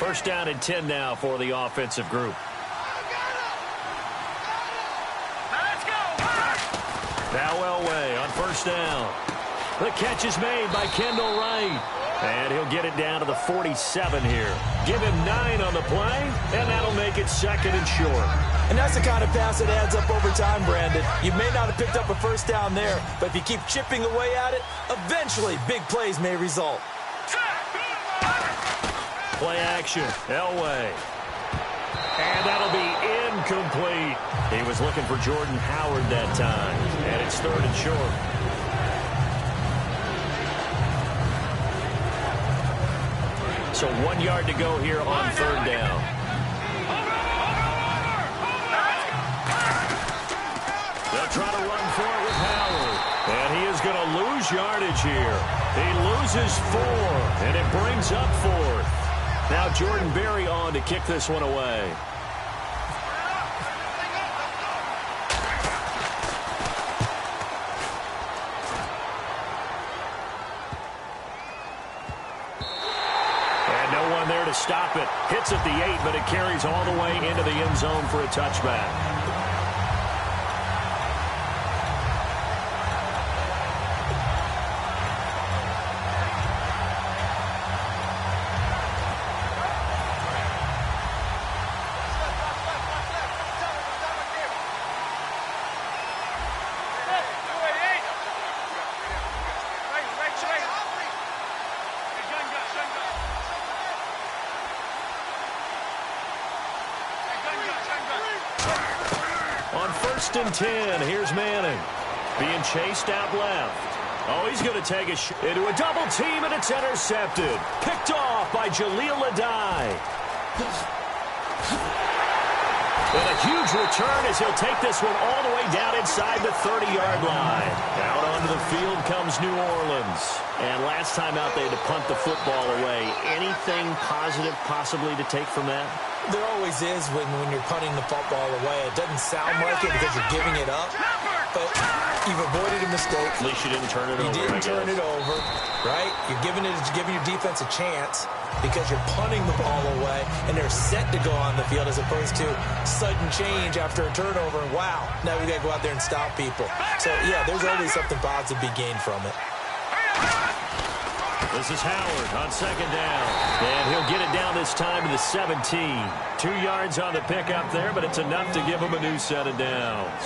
First down and 10 now for the offensive group. Now Elway on first down. The catch is made by Kendall Wright. And he'll get it down to the 47 here. Give him 9 on the play, and that'll make it second and short. And that's the kind of pass that adds up over time, Brandon. You may not have picked up a first down there, but if you keep chipping away at it, eventually big plays may result. Play action, Elway. And that'll be incomplete. He was looking for Jordan Howard that time, and it's third and short. So 1 yard to go here on third down. They'll try to run for it with Howard. And he is going to lose yardage here. He loses 4, and it brings up 4th. Now Jordan Berry on to kick this one away. To stop it. Hits at the 8, but it carries all the way into the end zone for a touchback. First and 10. Here's Manning. Being chased out left. Oh, he's going to take a shot into a double team, and it's intercepted. Picked off by Jaleel Adai. And a huge return as he'll take this one all the way down inside the 30-yard line. Out onto the field comes New Orleans. And last time out, they had to punt the football away. Anything positive possibly to take from that? There always is when you're punting the football away. It doesn't sound like it because you're giving it up, but you've avoided a mistake. At least you didn't turn it over. You didn't turn it over, right? You're giving your defense a chance because you're punting the ball away, and they're set to go on the field as opposed to sudden change after a turnover. And wow, now we got to go out there and stop people. So, yeah, there's always something positive to be gained from it. This is Howard on second down. And he'll get it down this time to the 17. 2 yards on the pickup there, but it's enough to give him a new set of downs.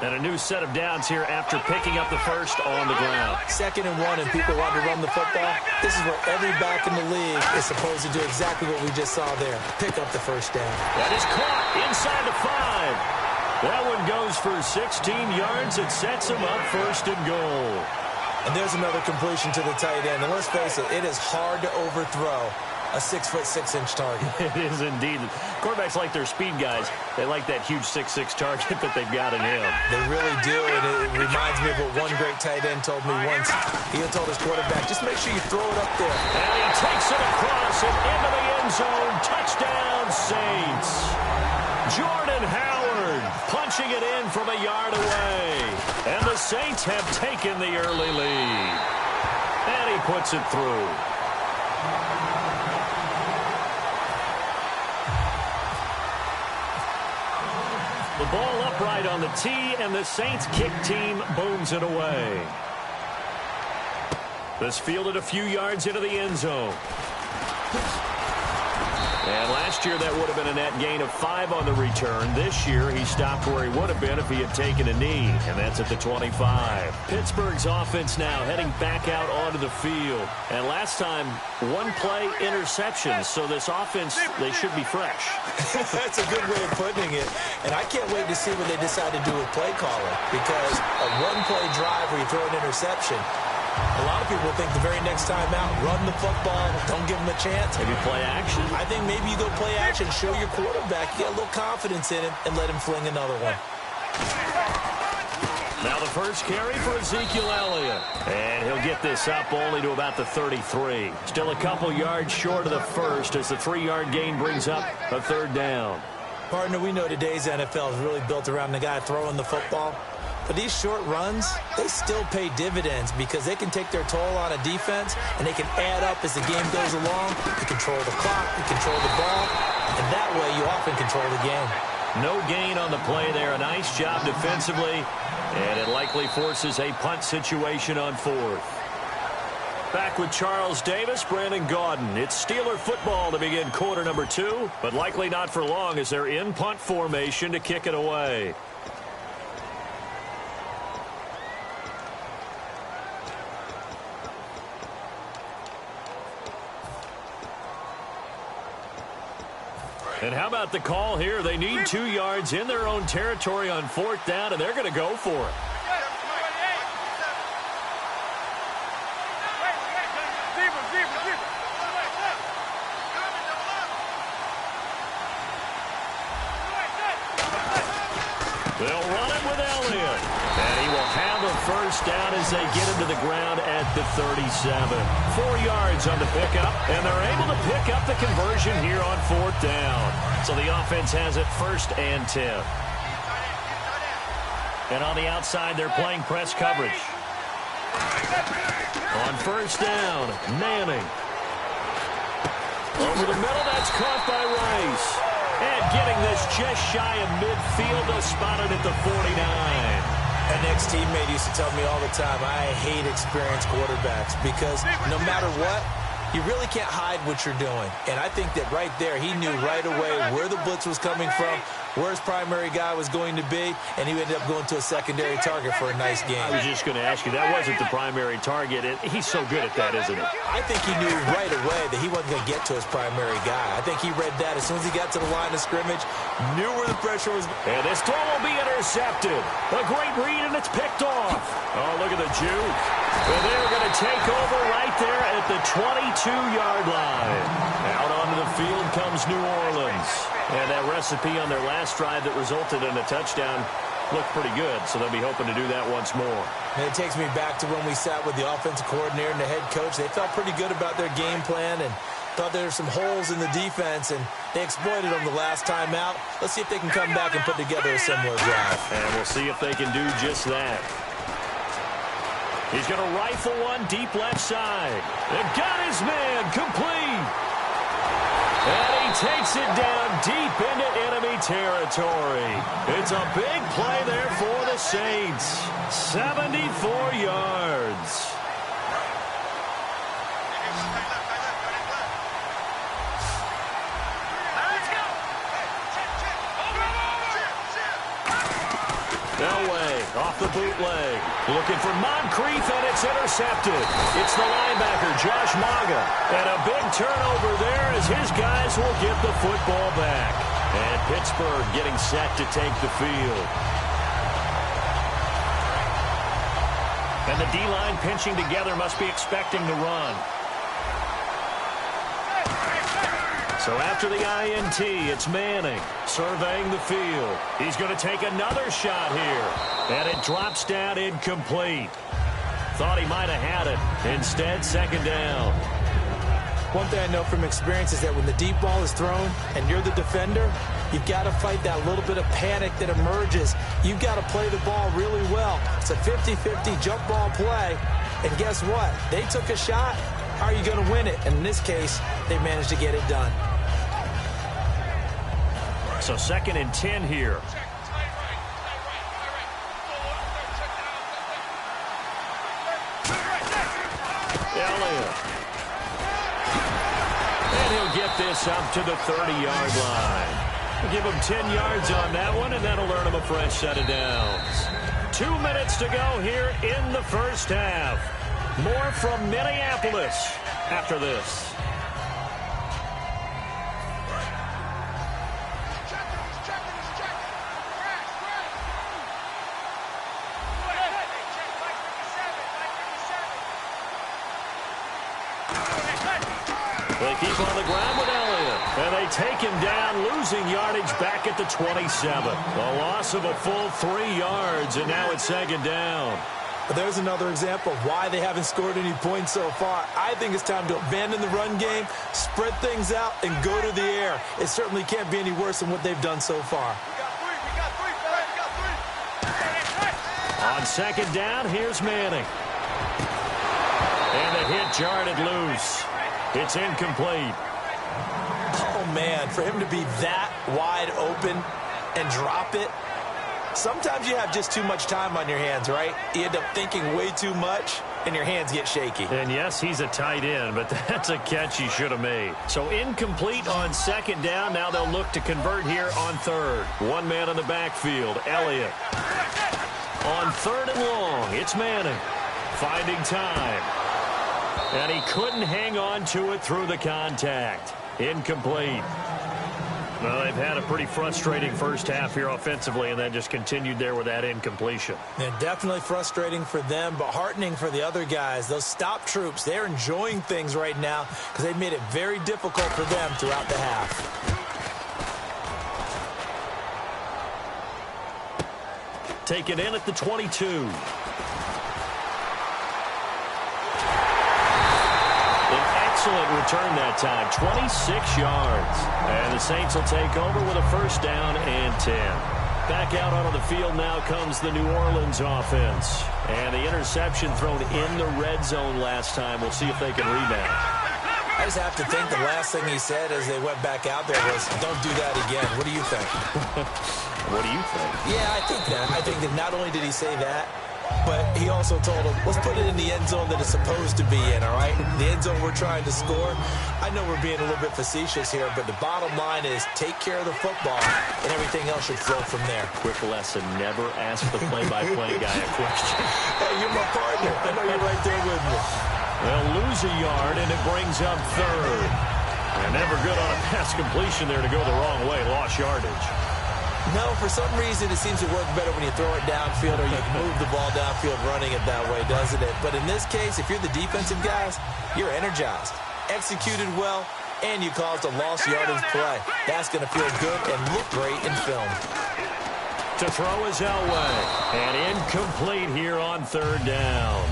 And a new set of downs here after picking up the first on the ground. 2nd and 1, and people want to run the football. This is where every back in the league is supposed to do exactly what we just saw there. Pick up the first down. That is caught inside the 5. That one goes for 16 yards. It sets him up first and goal. And there's another completion to the tight end. And let's face it, it is hard to overthrow a 6'6" target. It is indeed. Quarterbacks like their speed guys. They like that huge 6'6" target that they've got in him. They really do, and it reminds me of what one great tight end told me once. He told his quarterback, just make sure you throw it up there. And he takes it across and into the end zone. Touchdown, Saints. Jordan Howard punching it in from a yard away. And the Saints have taken the early lead. And he puts it through. The ball upright on the tee, and the Saints kick team booms it away. This fielded a few yards into the end zone. And last year, that would have been a net gain of 5 on the return. This year, he stopped where he would have been if he had taken a knee, and that's at the 25. Pittsburgh's offense now heading back out onto the field. And last time, 1-play interceptions, so this offense, they should be fresh. That's a good way of putting it. And I can't wait to see what they decide to do with play calling, because a 1-play drive where you throw an interception, a lot of people think the very next time out, run the football, don't give them a chance. Maybe play action. I think maybe you go play action, show your quarterback, you get a little confidence in him, and let him fling another one. Now the first carry for Ezekiel Elliott. And he'll get this up only to about the 33. Still a couple yards short of the first as the 3-yard gain brings up a third down. Partner, we know today's NFL is really built around the guy throwing the football. But these short runs, they still pay dividends because they can take their toll on a defense, and they can add up as the game goes along. You control the clock, you control the ball, and that way you often control the game. No gain on the play there. A nice job defensively, and it likely forces a punt situation on fourth. Back with Charles Davis, Brandon Gaudin. It's Steeler football to begin quarter number 2, but likely not for long as they're in punt formation to kick it away. And how about the call here? They need 2 yards in their own territory on fourth down, and they're going to go for it. They'll run it with Elliott. And he will have a first down as they get him to the ground at the 37. 4 yards on the pickup, and they're able to pick up the conversion here on fourth down. So the offense has it 1st and 10. And on the outside, they're playing press coverage. On first down, Manning. Over the middle, that's caught by Rice. And getting this just shy of midfield, they'll spot it at the 49. An ex-teammate used to tell me all the time, I hate experienced quarterbacks because no matter what, you really can't hide what you're doing. And I think that right there, he knew right away where the blitz was coming from, where his primary guy was going to be, and he ended up going to a secondary target for a nice game. I was just going to ask you, that wasn't the primary target. He's so good at that, isn't he? I think he knew right away that he wasn't going to get to his primary guy. I think he read that as soon as he got to the line of scrimmage, knew where the pressure was. And this throw will be intercepted. A great read, and it's picked off. Oh, look at the juke. And they're going to take over right there at the 22-yard line. Out onto the field comes New Orleans. And that recipe on their last drive that resulted in a touchdown looked pretty good, so they'll be hoping to do that once more. And it takes me back to when we sat with the offensive coordinator and the head coach. They felt pretty good about their game plan and thought there were some holes in the defense, and they exploited them the last time out. Let's see if they can come back and put together a similar drive. And we'll see if they can do just that. He's going to rifle one deep left side. And got his man complete. And he takes it down deep into enemy territory. It's a big play there for the Saints. 74 yards. Elway off the bootleg. Looking for Moncrief, and it's intercepted. It's the linebacker, Josh Maga. And a big turnover there as his guys will get the football back. And Pittsburgh getting set to take the field. And the D-line pinching together must be expecting to run. So after the INT, it's Manning surveying the field. He's going to take another shot here. And it drops down incomplete. Thought he might have had it. Instead, second down. One thing I know from experience is that when the deep ball is thrown and you're the defender, you've got to fight that little bit of panic that emerges. You've got to play the ball really well. It's a 50-50 jump ball play. And guess what? They took a shot. How are you going to win it? And in this case, they managed to get it done. So 2nd and 10 here. Elliott. And he'll get this up to the 30-yard line. We'll give him 10 yards on that one, and that'll earn him a fresh set of downs. 2 minutes to go here in the first half. More from Minneapolis after this. They keep on the ground with Elliott. And they take him down, losing yardage back at the 27. A loss of a full 3 yards, and now it's second down. But there's another example of why they haven't scored any points so far. I think it's time to abandon the run game, spread things out, and go to the air. It certainly can't be any worse than what they've done so far. On second down, here's Manning. And the hit jarred it loose. It's incomplete. Oh, man, for him to be that wide open and drop it. Sometimes you have just too much time on your hands, right? You end up thinking way too much, and your hands get shaky. And yes, he's a tight end, but that's a catch he should have made. So incomplete on second down. Now they'll look to convert here on third. One man in the backfield, Elliott. On third and long, it's Manning. Finding time. And he couldn't hang on to it through the contact. Incomplete. Well, they've had a pretty frustrating first half here offensively, and then just continued there with that incompletion. And definitely frustrating for them, but heartening for the other guys. Those stop troops, they're enjoying things right now because they've made it very difficult for them throughout the half. Take it in at the 22. Excellent return that time, 26 yards. And the Saints will take over with a first down and 10. Back out onto the field now comes the New Orleans offense. And the interception thrown in the red zone last time. We'll see if they can rebound. I just have to think the last thing he said as they went back out there was, don't do that again. What do you think? What do you think? Yeah, I think that. I think that not only did he say that, but he also told him, let's put it in the end zone that it's supposed to be in, all right? The end zone we're trying to score. I know we're being a little bit facetious here, but the bottom line is take care of the football, and everything else should flow from there. Quick lesson, never ask the play-by-play guy a question. Hey, you're my partner. I know you're right there with me. They'll lose a yard, and it brings up third. And never good on a pass completion there to go the wrong way. Lost yardage. No, for some reason it seems to work better when you throw it downfield or you move the ball downfield running it that way, doesn't it? But in this case, if you're the defensive guys, you're energized, executed well, and you caused a lost yardage play. That's going to feel good and look great in film. To throw is Elway. And incomplete here on third down.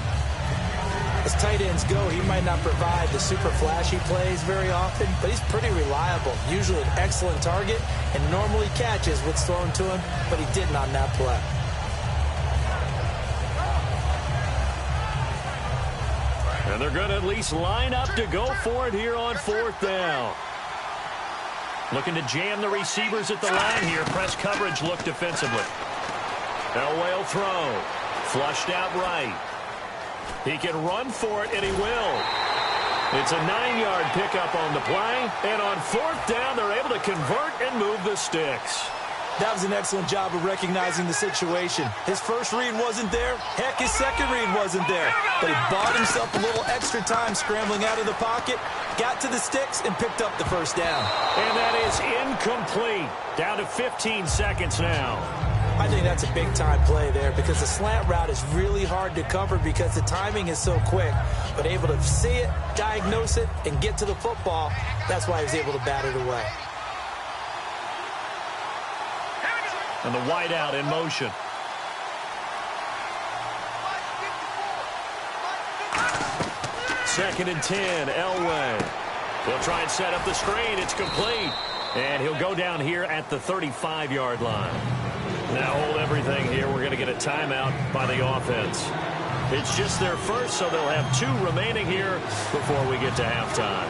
As tight ends go, he might not provide the super flashy plays very often, but he's pretty reliable, usually an excellent target, and normally catches what's thrown to him, but he didn't on that play. And they're going to at least line up to go for it here on fourth down. Looking to jam the receivers at the line here. Press coverage look defensively. Elway will throw. Flushed out right. He can run for it, and he will. It's a 9-yard pickup on the play. And on fourth down, they're able to convert and move the sticks. That was an excellent job of recognizing the situation. His first read wasn't there. Heck, his second read wasn't there. But he bought himself a little extra time scrambling out of the pocket, got to the sticks, and picked up the first down. And that is incomplete. Down to 15 seconds now. I think that's a big-time play there because the slant route is really hard to cover because the timing is so quick. But able to see it, diagnose it, and get to the football, that's why he was able to bat it away. And the wideout in motion. Second and 10, Elway. They'll try and set up the screen. It's complete. And he'll go down here at the 35-yard line. Now hold everything here. We're going to get a timeout by the offense. It's just their first, so they'll have 2 remaining here before we get to halftime.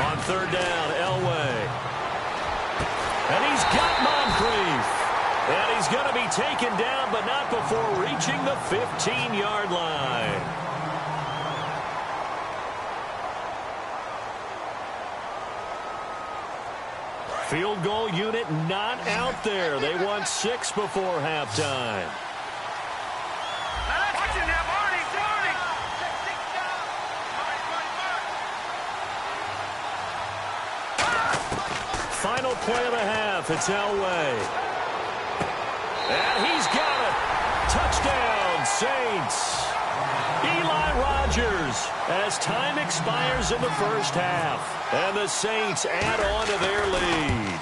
On third down, Elway. And he's got Moncrief. And he's going to be taken down, but not before reaching the 15-yard line. Field goal unit not out there. They want 6 before halftime. Final play of the half. It's Elway. And he's got it. Touchdown, Saints. Eli Rogers as time expires in the first half. And the Saints add on to their lead.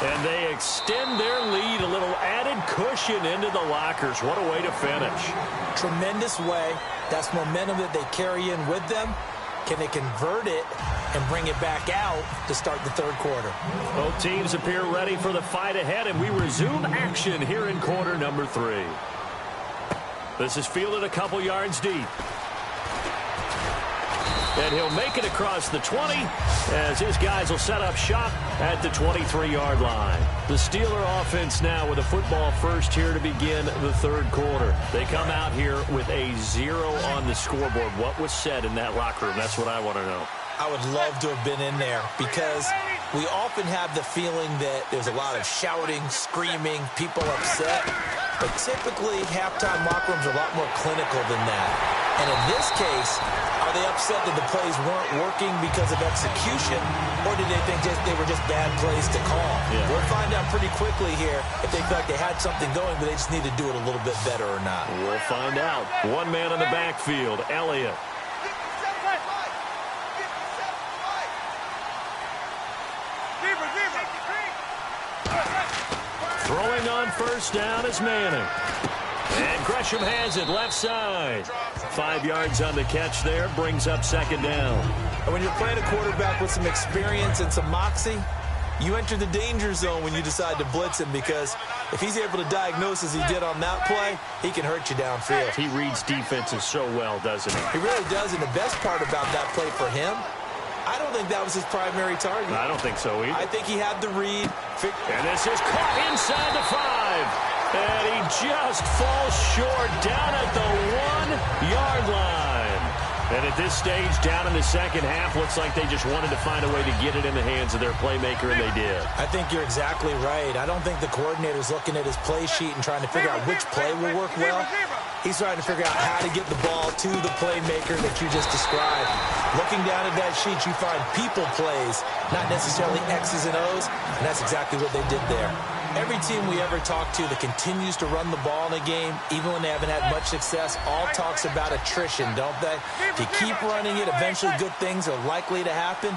And they extend their lead, a little added cushion into the lockers. What a way to finish. Tremendous way. That's momentum that they carry in with them. Can they convert it and bring it back out to start the third quarter. Both teams appear ready for the fight ahead, and we resume action here in quarter number 3. This is fielded a couple yards deep. And he'll make it across the 20 as his guys will set up shop at the 23-yard line. The Steeler offense now with a football first here to begin the third quarter. They come out here with a 0 on the scoreboard. What was said in that locker room? That's what I want to know. I would love to have been in there because we often have the feeling that there's a lot of shouting, screaming, people upset. But typically, halftime locker rooms are a lot more clinical than that. And in this case, are they upset that the plays weren't working because of execution, or did they think they were just bad plays to call? Yeah. We'll find out pretty quickly here if they feel like they had something going, but they just need to do it a little bit better or not. We'll find out. One man in the backfield, Elliott. Throwing on first down is Manning. And Gresham has it left side. 5 yards on the catch there, brings up second down. And when you're playing a quarterback with some experience and some moxie, you enter the danger zone when you decide to blitz him, because if he's able to diagnose as he did on that play, he can hurt you downfield. He reads defenses so well, doesn't he? He really does, and the best part about that play for him, I don't think that was his primary target. I don't think so either. I think he had the read. And this is caught inside the 5. And he just falls short down at the 1-yard line. And at this stage, down in the second half, looks like they just wanted to find a way to get it in the hands of their playmaker, and they did. I think you're exactly right. I don't think the coordinator's looking at his play sheet and trying to figure out which play will work well. He's trying to figure out how to get the ball to the playmaker that you just described. Looking down at that sheet, you find people plays, not necessarily X's and O's, and that's exactly what they did there. Every team we ever talk to that continues to run the ball in a game, even when they haven't had much success, all talks about attrition, don't they? If you keep running it, eventually good things are likely to happen.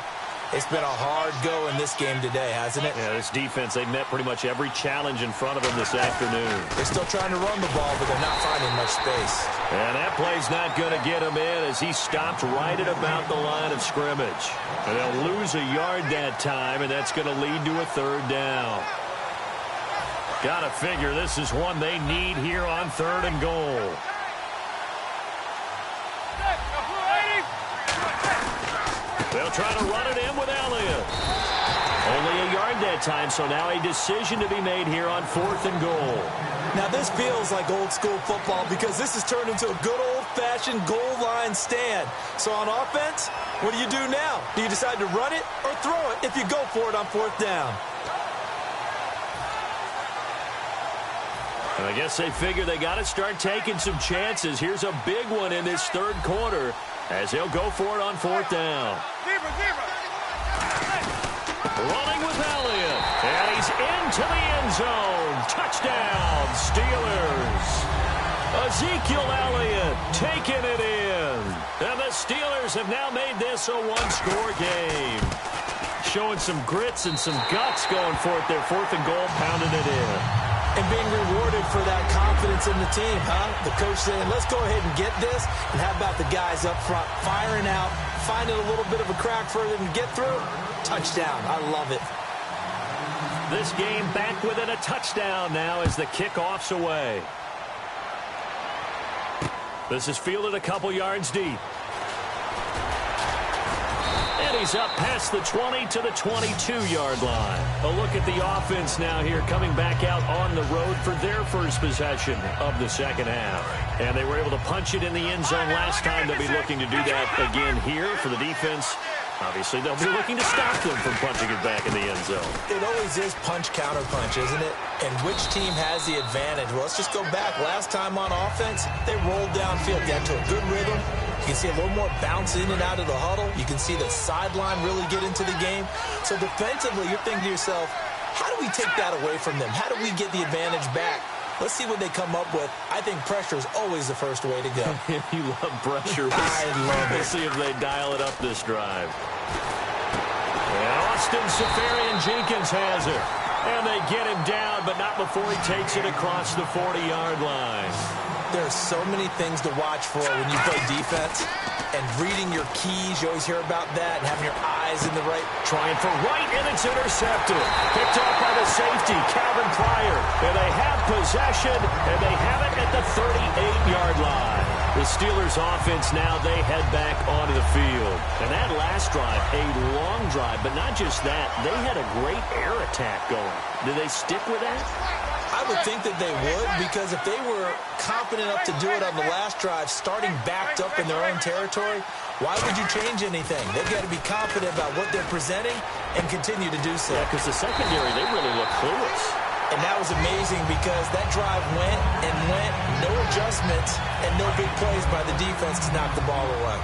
It's been a hard go in this game today, hasn't it? Yeah, this defense, they met pretty much every challenge in front of them this afternoon. They're still trying to run the ball, but they're not finding much space. And that play's not going to get him in as he stopped right at about the line of scrimmage. And they'll lose a yard that time, and that's going to lead to a third down. Got to figure this is one they need here on 3rd and goal. They'll try to run it in with Elliott. Only a yard that time, so now a decision to be made here on 4th and goal. Now this feels like old school football because this has turned into a good old-fashioned goal line stand. So on offense, what do you do now? Do you decide to run it or throw it if you go for it on 4th down? I guess they figure they got to start taking some chances. Here's a big one in this third quarter as they'll go for it on 4th down. Running with Elliott, and he's into the end zone. Touchdown, Steelers. Ezekiel Elliott taking it in. And the Steelers have now made this a one-score game. Showing some grits and some guts going for it there. 4th and goal, pounding it in. And being rewarded for that confidence in the team, huh? The coach saying, let's go ahead and get this. And how about the guys up front firing out, finding a little bit of a crack for them to get through? Touchdown. I love it. This game back within a touchdown now as the kickoff's away. This is fielded a couple yards deep. And he's up past the 20 to the 22-yard line. A look at the offense now here coming back out on the road for their first possession of the second half. And they were able to punch it in the end zone last time. They'll be looking to do that again here for the defense. Obviously, they'll be looking to stop them from punching it back in the end zone. It always is punch-counter-punch, isn't it? And which team has the advantage? Well, let's just go back. Last time on offense, they rolled downfield, got to a good rhythm. You can see a little more bounce in and out of the huddle. You can see the sideline really get into the game. So defensively, you're thinking to yourself, how do we take that away from them? How do we get the advantage back? Let's see what they come up with. I think pressure is always the first way to go. You love pressure. I love it. Let's see if they dial it up this drive. And Austin Seferian-Jenkins has it. And they get him down, but not before he takes it across the 40-yard line. There are so many things to watch for when you play defense. And reading your keys, you always hear about that, and having your eye eyes in the right. Trying for right, and it's intercepted. Picked off by the safety, Calvin Pryor. And they have possession, and they have it at the 38-yard line. The Steelers offense now, they head back onto the field. And that last drive, a long drive, but not just that. They had a great air attack going. Did they stick with that? I would think that they would, because if they were confident enough to do it on the last drive, starting backed up in their own territory, why would you change anything? They've got to be confident about what they're presenting and continue to do so. Yeah, because the secondary, they really look clueless. And that was amazing because that drive went and went, no adjustments, and no big plays by the defense to knock the ball away.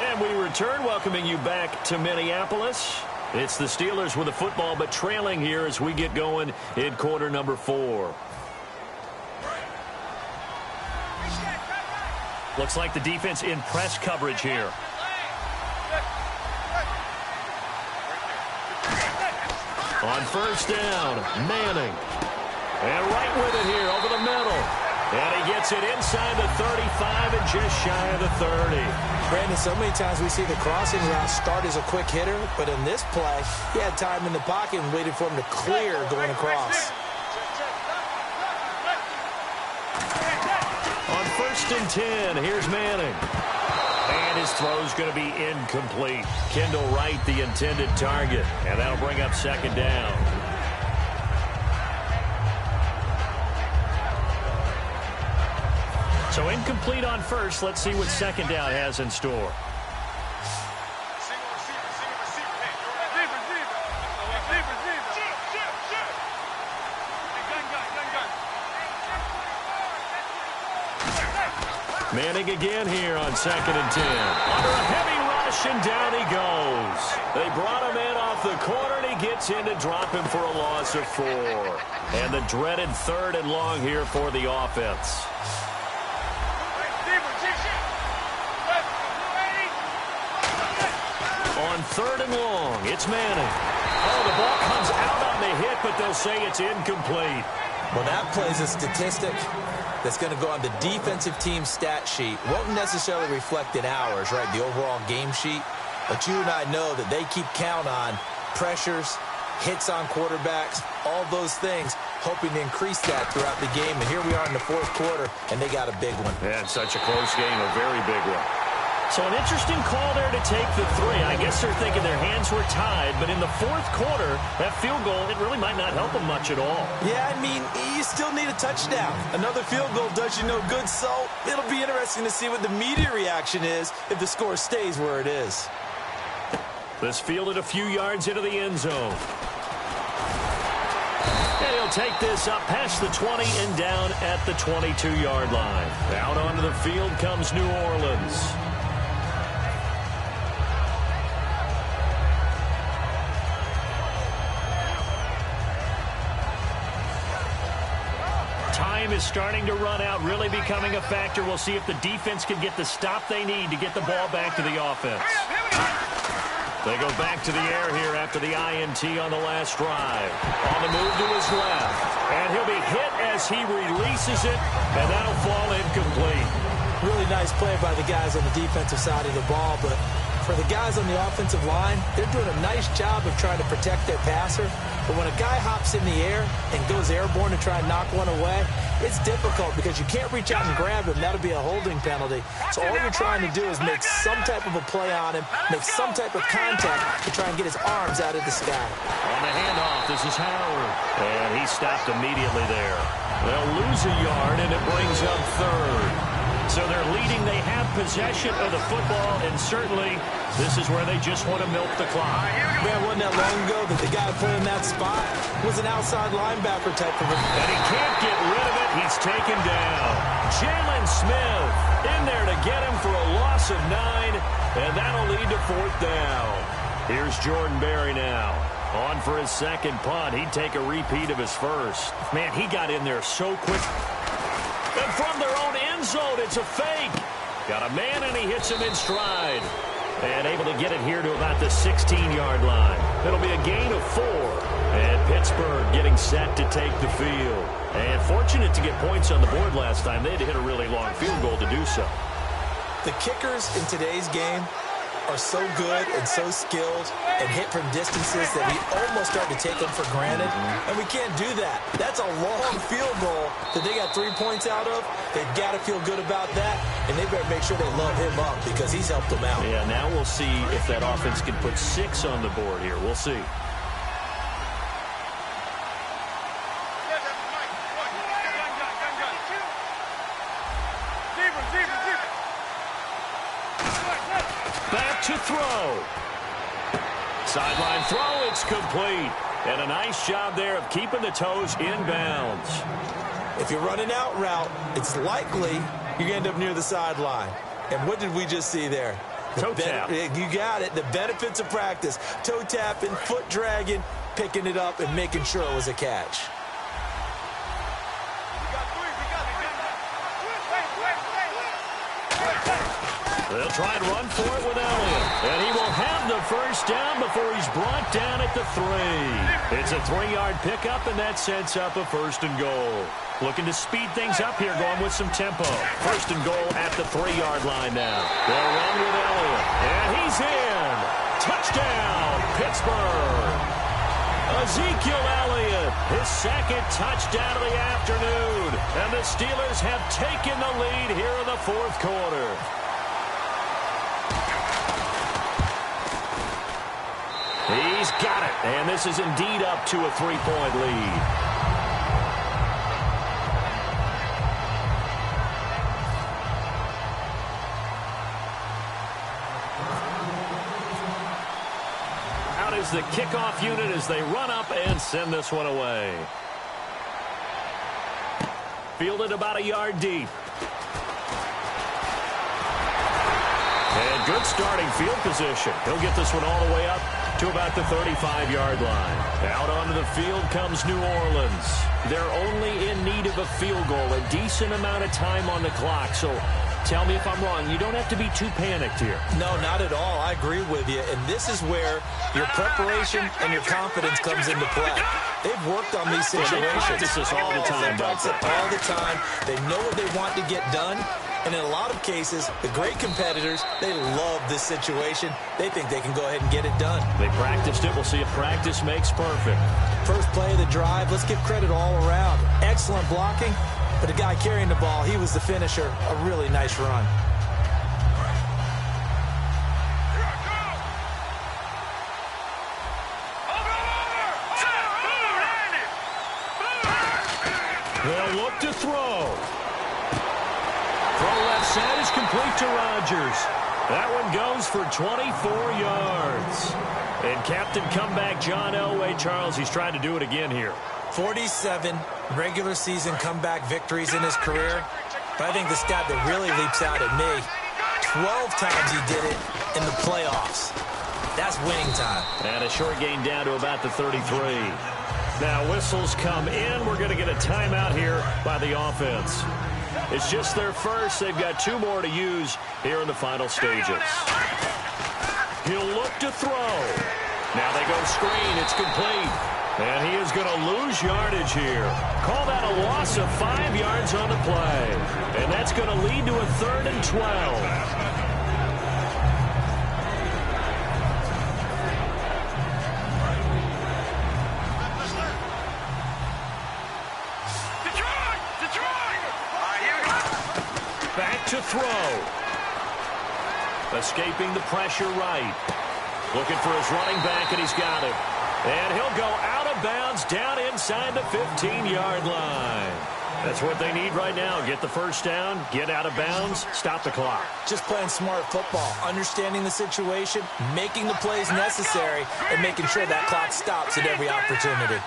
And we return, welcoming you back to Minneapolis. It's the Steelers with the football, but trailing here as we get going in quarter number 4. Looks like the defense in press coverage here. On first down, Manning. And right with it here over the middle. And he gets it inside the 35 and just shy of the 30. Brandon, so many times we see the crossing route start as a quick hitter, but in this play, he had time in the pocket and waited for him to clear going across. On first and 10, here's Manning. And his throw's going to be incomplete. Kendall Wright, the intended target. And that'll bring up second down. So incomplete on first. Let's see what second down has in store. Manning again here on second and 10. Under a heavy rush, and down he goes. They brought him in off the corner, and he gets in to drop him for a loss of 4. And the dreaded third and long here for the offense. On third and long, it's Manning. Oh, the ball comes out on the hit, but they'll say it's incomplete. Well, that plays a statistic that's going to go on the defensive team stat sheet. Won't necessarily reflect in ours, right, the overall game sheet. But you and I know that they keep count on pressures, hits on quarterbacks, all those things, hoping to increase that throughout the game. And here we are in the fourth quarter, and they got a big one. Yeah, such a close game, a very big one. So an interesting call there to take the 3. I guess they're thinking their hands were tied, but in the fourth quarter, that field goal, it really might not help them much at all. Yeah, I mean, you still need a touchdown. Another field goal does you no good, so it'll be interesting to see what the media reaction is if the score stays where it is. This fielded a few yards into the end zone. And he'll take this up past the 20 and down at the 22-yard line. Out onto the field comes New Orleans. Time is starting to run out, really becoming a factor. We'll see if the defense can get the stop they need to get the ball back to the offense. They go back to the air here after the INT on the last drive. On the move to his left. And he'll be hit as he releases it, and that'll fall incomplete. Really nice play by the guys on the defensive side of the ball, but for the guys on the offensive line, they're doing a nice job of trying to protect their passer. But when a guy hops in the air and goes airborne to try and knock one away, it's difficult because you can't reach out and grab him. That'll be a holding penalty. So all you're trying to do is make some type of a play on him, make some type of contact to try and get his arms out of the sky. On the handoff, this is Howard. And he stopped immediately there. They'll lose a yard, and it brings up third. So they're leading. They have possession of the football, and certainly this is where they just want to milk the clock. Man, wasn't that long ago that the guy playing that spot was an outside linebacker type of a... And he can't get rid of it. He's taken down. Jalen Smith in there to get him for a loss of 9, and that'll lead to fourth down. Here's Jordan Berry now. On for his second punt. He'd take a repeat of his first. Man, he got in there so quick. And from their own end zone, it's a fake. Got a man, and he hits him in stride. And able to get it here to about the 16-yard line. It'll be a gain of 4. And Pittsburgh getting set to take the field. And fortunate to get points on the board last time. They had to hit a really long field goal to do so. The kickers in today's game are so good and so skilled and hit from distances that we almost start to take them for granted, and we can't do that. That's a long field goal that they got 3 points out of. They've got to feel good about that, and they better make sure they love him up because he's helped them out. Yeah, now we'll see if that offense can put 6 on the board here. We'll see. Back to throw. Sideline throw, it's complete. And a nice job there of keeping the toes in bounds. If you're running out route, it's likely you're going to end up near the sideline. And what did we just see there? Toe tap. You got it. The benefits of practice. Toe tapping, foot dragging, picking it up, and making sure it was a catch. They'll try and run for it with Elliott. And he will have the first down before he's brought down at the 3. It's a 3-yard pickup, and that sets up a 1st and goal. Looking to speed things up here, going with some tempo. 1st and goal at the 3-yard line now. They'll run with Elliott. And he's in. Touchdown, Pittsburgh. Ezekiel Elliott, his 2nd touchdown of the afternoon. And the Steelers have taken the lead here in the 4th quarter. He's got it, and this is indeed up to a 3-point lead. Out is the kickoff unit as they run up and send this one away. Fielded about a yard deep. And good starting field position. He'll get this one all the way up to about the 35-yard line. Out onto the field comes New Orleans. They're only in need of a field goal, a decent amount of time on the clock. So tell me if I'm wrong. You don't have to be too panicked here. No, not at all. I agree with you. And this is where your preparation and your confidence comes into play. They've worked on these situations. They practice this all the time. They practice it all the time. They know what they want to get done. And in a lot of cases, the great competitors, they love this situation. They think they can go ahead and get it done. They practiced it. We'll see if practice makes perfect. First play of the drive, let's give credit all around. Excellent blocking, but the guy carrying the ball, he was the finisher. A really nice run. They'll look to throw. Throw left side is complete to Rodgers. That one goes for 24 yards. And captain comeback John Elway, Charles, he's trying to do it again here. 47 regular season comeback victories in his career. But I think the stat that really leaps out at me, 12 times he did it in the playoffs. That's winning time. And a short gain down to about the 33. Now whistles come in. We're going to get a timeout here by the offense. It's just their first. They've got 2 more to use here in the final stages. He'll look to throw. Now they go screen. It's complete. And he is going to lose yardage here. Call that a loss of 5 yards on the play. And that's going to lead to a 3rd and 12. Back to throw. Escaping the pressure right. Looking for his running back, and he's got him. And he'll go out of bounds down inside the 15-yard line. That's what they need right now. Get the first down, get out of bounds, stop the clock. Just playing smart football, understanding the situation, making the plays necessary, and making sure that clock stops at every opportunity.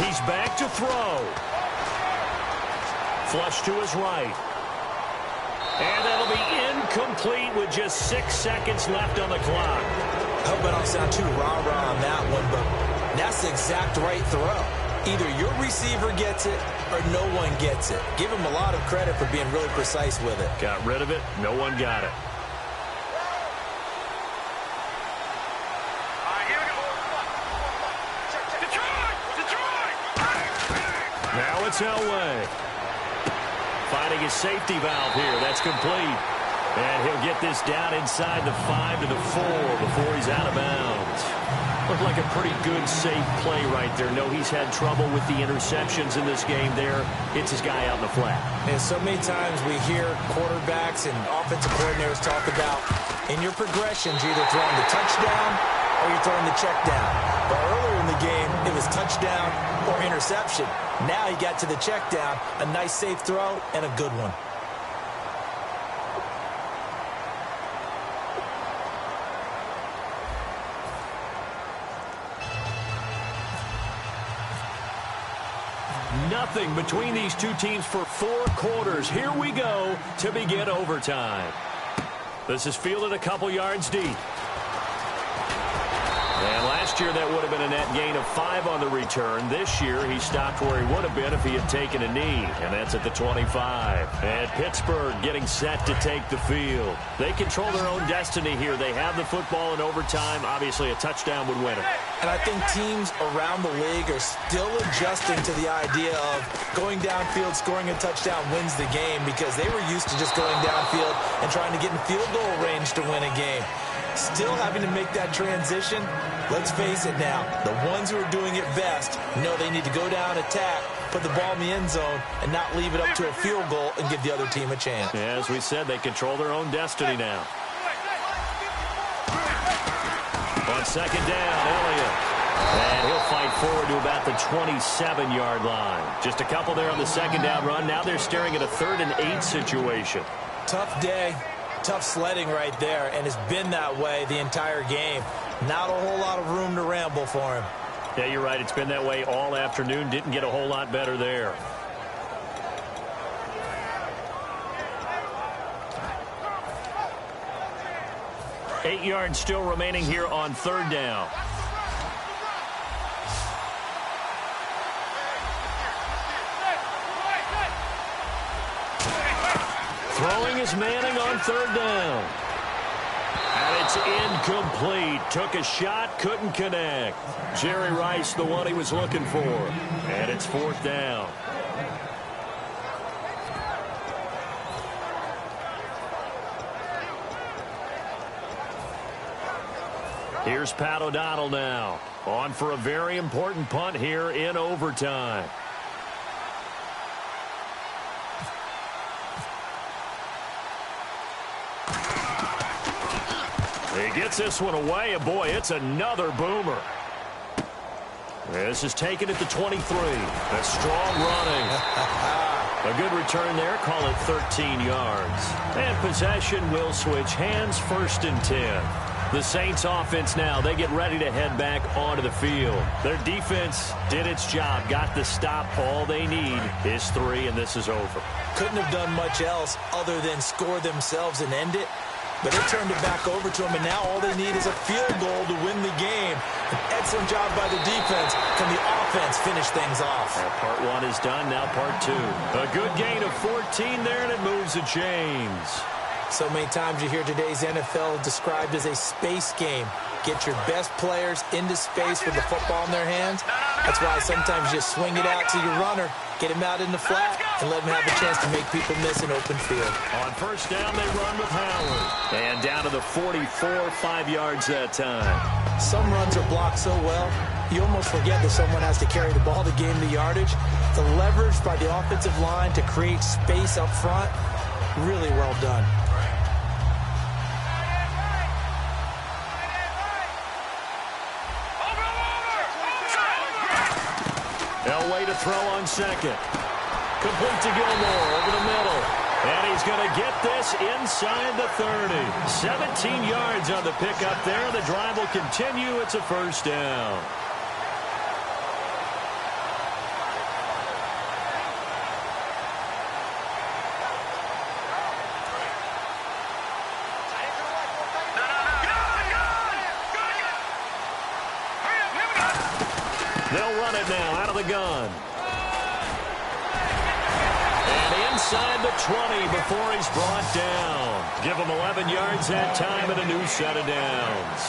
He's back to throw. Flush to his right. And that'll be incomplete with just 6 seconds left on the clock. I hope I don't sound too rah-rah on that one, but that's the exact right throw. Either your receiver gets it or no one gets it. Give him a lot of credit for being really precise with it. Got rid of it. No one got it. it's Elway. Finding his safety valve here. That's complete. And he'll get this down inside the 5 to the 4 before he's out of bounds. Looked like a pretty good, safe play right there. No, he's had trouble with the interceptions in this game there. It's his guy out in the flat. And so many times we hear quarterbacks and offensive coordinators talk about in your progressions, you're either throwing the touchdown or you're throwing the check down. But earlier in the game, it was touchdown or interception. Now he got to the check down, a nice safe throw, and a good one. Nothing between these two teams for 4 quarters. Here we go to begin overtime. This is fielded a couple yards deep. And last year that would have been a net gain of 5 on the return. This year he stopped where he would have been if he had taken a knee. And that's at the 25. And Pittsburgh getting set to take the field. They control their own destiny here. They have the football in overtime. Obviously a touchdown would win it. And I think teams around the league are still adjusting to the idea of going downfield, scoring a touchdown wins the game, because they were used to just going downfield and trying to get in field goal range to win a game. Still having to make that transition. Let's face it now, the ones who are doing it best know they need to go down, attack, put the ball in the end zone, and not leave it up to a field goal and give the other team a chance. Yeah, as we said, they control their own destiny now. On second down, Elliott. And he'll fight forward to about the 27-yard line. Just a couple there on the second down run. Now they're staring at a 3rd and 8 situation. Tough day. Tough sledding right there, and it's been that way the entire game. Not a whole lot of room to ramble for him. Yeah, you're right. It's been that way all afternoon. Didn't get a whole lot better there. Eight yards still remaining here on 3rd down. Throwing is Manning on 3rd down. And it's incomplete. Took a shot, couldn't connect. Jerry Rice, the one he was looking for. And it's 4th down. Here's Pat O'Donnell now. On for a very important punt here in overtime. He gets this one away, and boy, it's another boomer. This is taken at the 23. That's strong running. A good return there. Call it 13 yards. And possession will switch hands, 1st and 10. The Saints offense now, they get ready to head back onto the field. Their defense did its job, got the stop. All they need is 3, and this is over. Couldn't have done much else other than score themselves and end it. But they turned it back over to them, and now all they need is a field goal to win the game. An excellent job by the defense. Can the offense finish things off? Part 1 is done, now part 2. A good gain of 14 there, and it moves the chains. So many times you hear today's NFL described as a space game. Get your best players into space with the football in their hands. That's why sometimes you swing it out to your runner, get him out in the flat, and let him have a chance to make people miss an open field. On 1st down, they run with Howard. And down to the 44, 5 yards that time. Some runs are blocked so well, you almost forget that someone has to carry the ball to gain the yardage. The leverage by the offensive line to create space up front, really well done. Elway to throw on 2nd. Complete to Gilmore over the middle. And he's going to get this inside the 30. 17 yards on the pickup there. The drive will continue. It's a 1st down. They'll run it now out of the gun. And inside the 20 before he's brought down. Give him 11 yards that time and a new set of downs.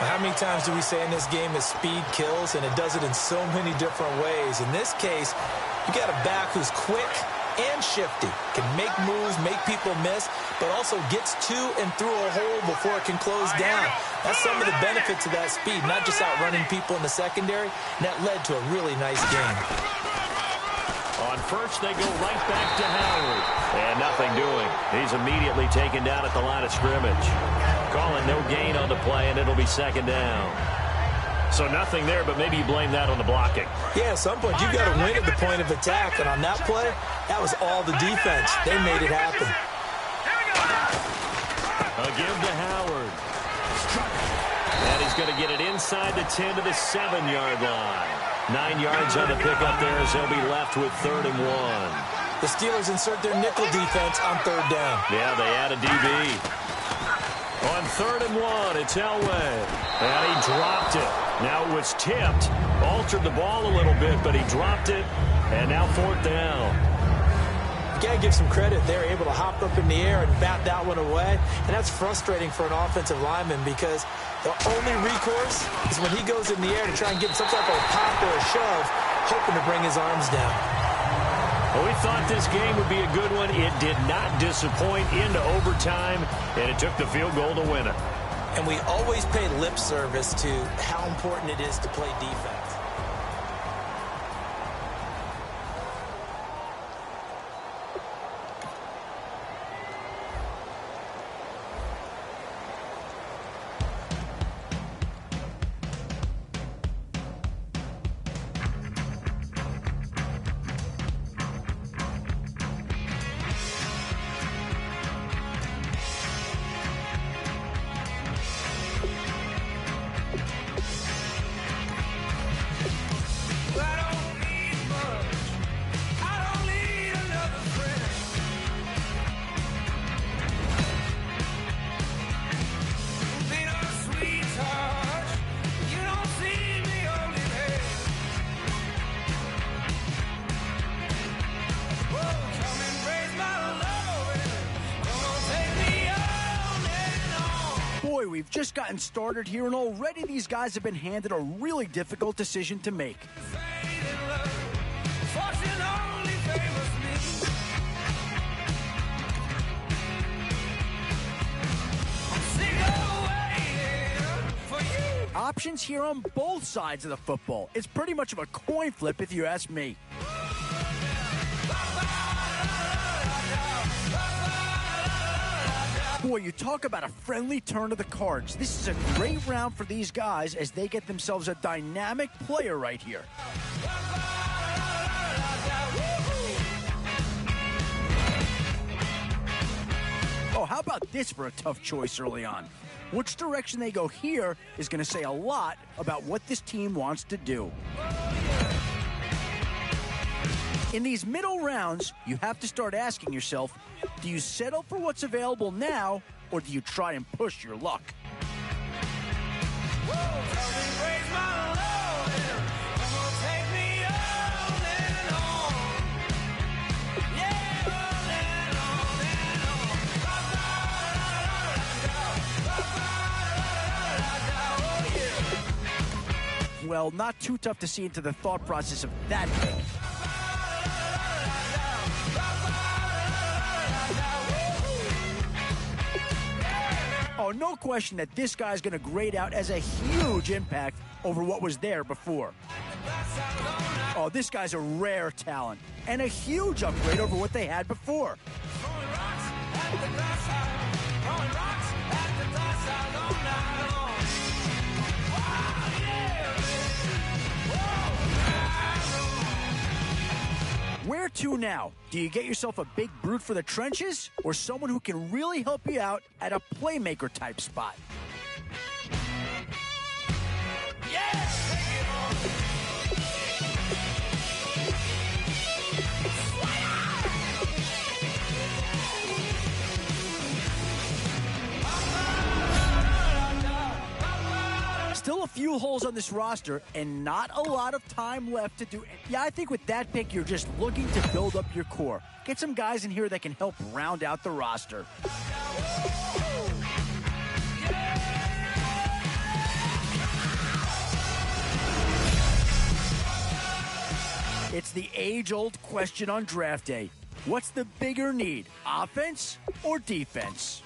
How many times do we say in this game that speed kills, and it does it in so many different ways? In this case, You got a back who's quick and shifty, can make moves, make people miss, but also gets to and through a hole before it can close down. That's some of the benefits of that speed, not just outrunning people in the secondary, and that led to a really nice game. On first, they go right back to Howard. And nothing doing. He's immediately taken down at the line of scrimmage. Calling no gain on the play, and it'll be second down. So nothing there, but maybe you blame that on the blocking. Yeah, at some point, you've got to win at the point of attack. And on that play, that was all the defense. They made it happen. A give to Howard. And he's going to get it inside the 10 to the 7-yard line. 9 yards on the pickup there as they'll be left with 3rd and 1. The Steelers insert their nickel defense on 3rd down. Yeah, they add a DB. On 3rd and 1, it's Elway. And he dropped it. Now it was tipped. Altered the ball a little bit, but he dropped it. And now 4th down. You got to give some credit. They're able to hop up in the air and bat that one away. And that's frustrating for an offensive lineman because the only recourse is when he goes in the air to try and get some type of a pop or a shove, hoping to bring his arms down. Well, we thought this game would be a good one. It did not disappoint into overtime, and it took the field goal to win it. And we always pay lip service to how important it is to play defense. We've just gotten started here, and already these guys have been handed a really difficult decision to make. Options here on both sides of the football. It's pretty much of a coin flip if you ask me. Boy, you talk about a friendly turn of the cards. This is a great round for these guys as they get themselves a dynamic player right here. Oh, how about this for a tough choice early on? Which direction they go here is going to say a lot about what this team wants to do. In these middle rounds, you have to start asking yourself, do you settle for what's available now, or do you try and push your luck? Well, not too tough to see into the thought process of that pick. Oh, no question that this guy's going to grade out as a huge impact over what was there before. Oh, this guy's a rare talent and a huge upgrade over what they had before. Where to now? Do you get yourself a big brute for the trenches or someone who can really help you out at a playmaker type spot? Still a few holes on this roster and not a lot of time left to do. Yeah, I think with that pick, you're just looking to build up your core. Get some guys in here that can help round out the roster. It's the age-old question on draft day. What's the bigger need, offense or defense?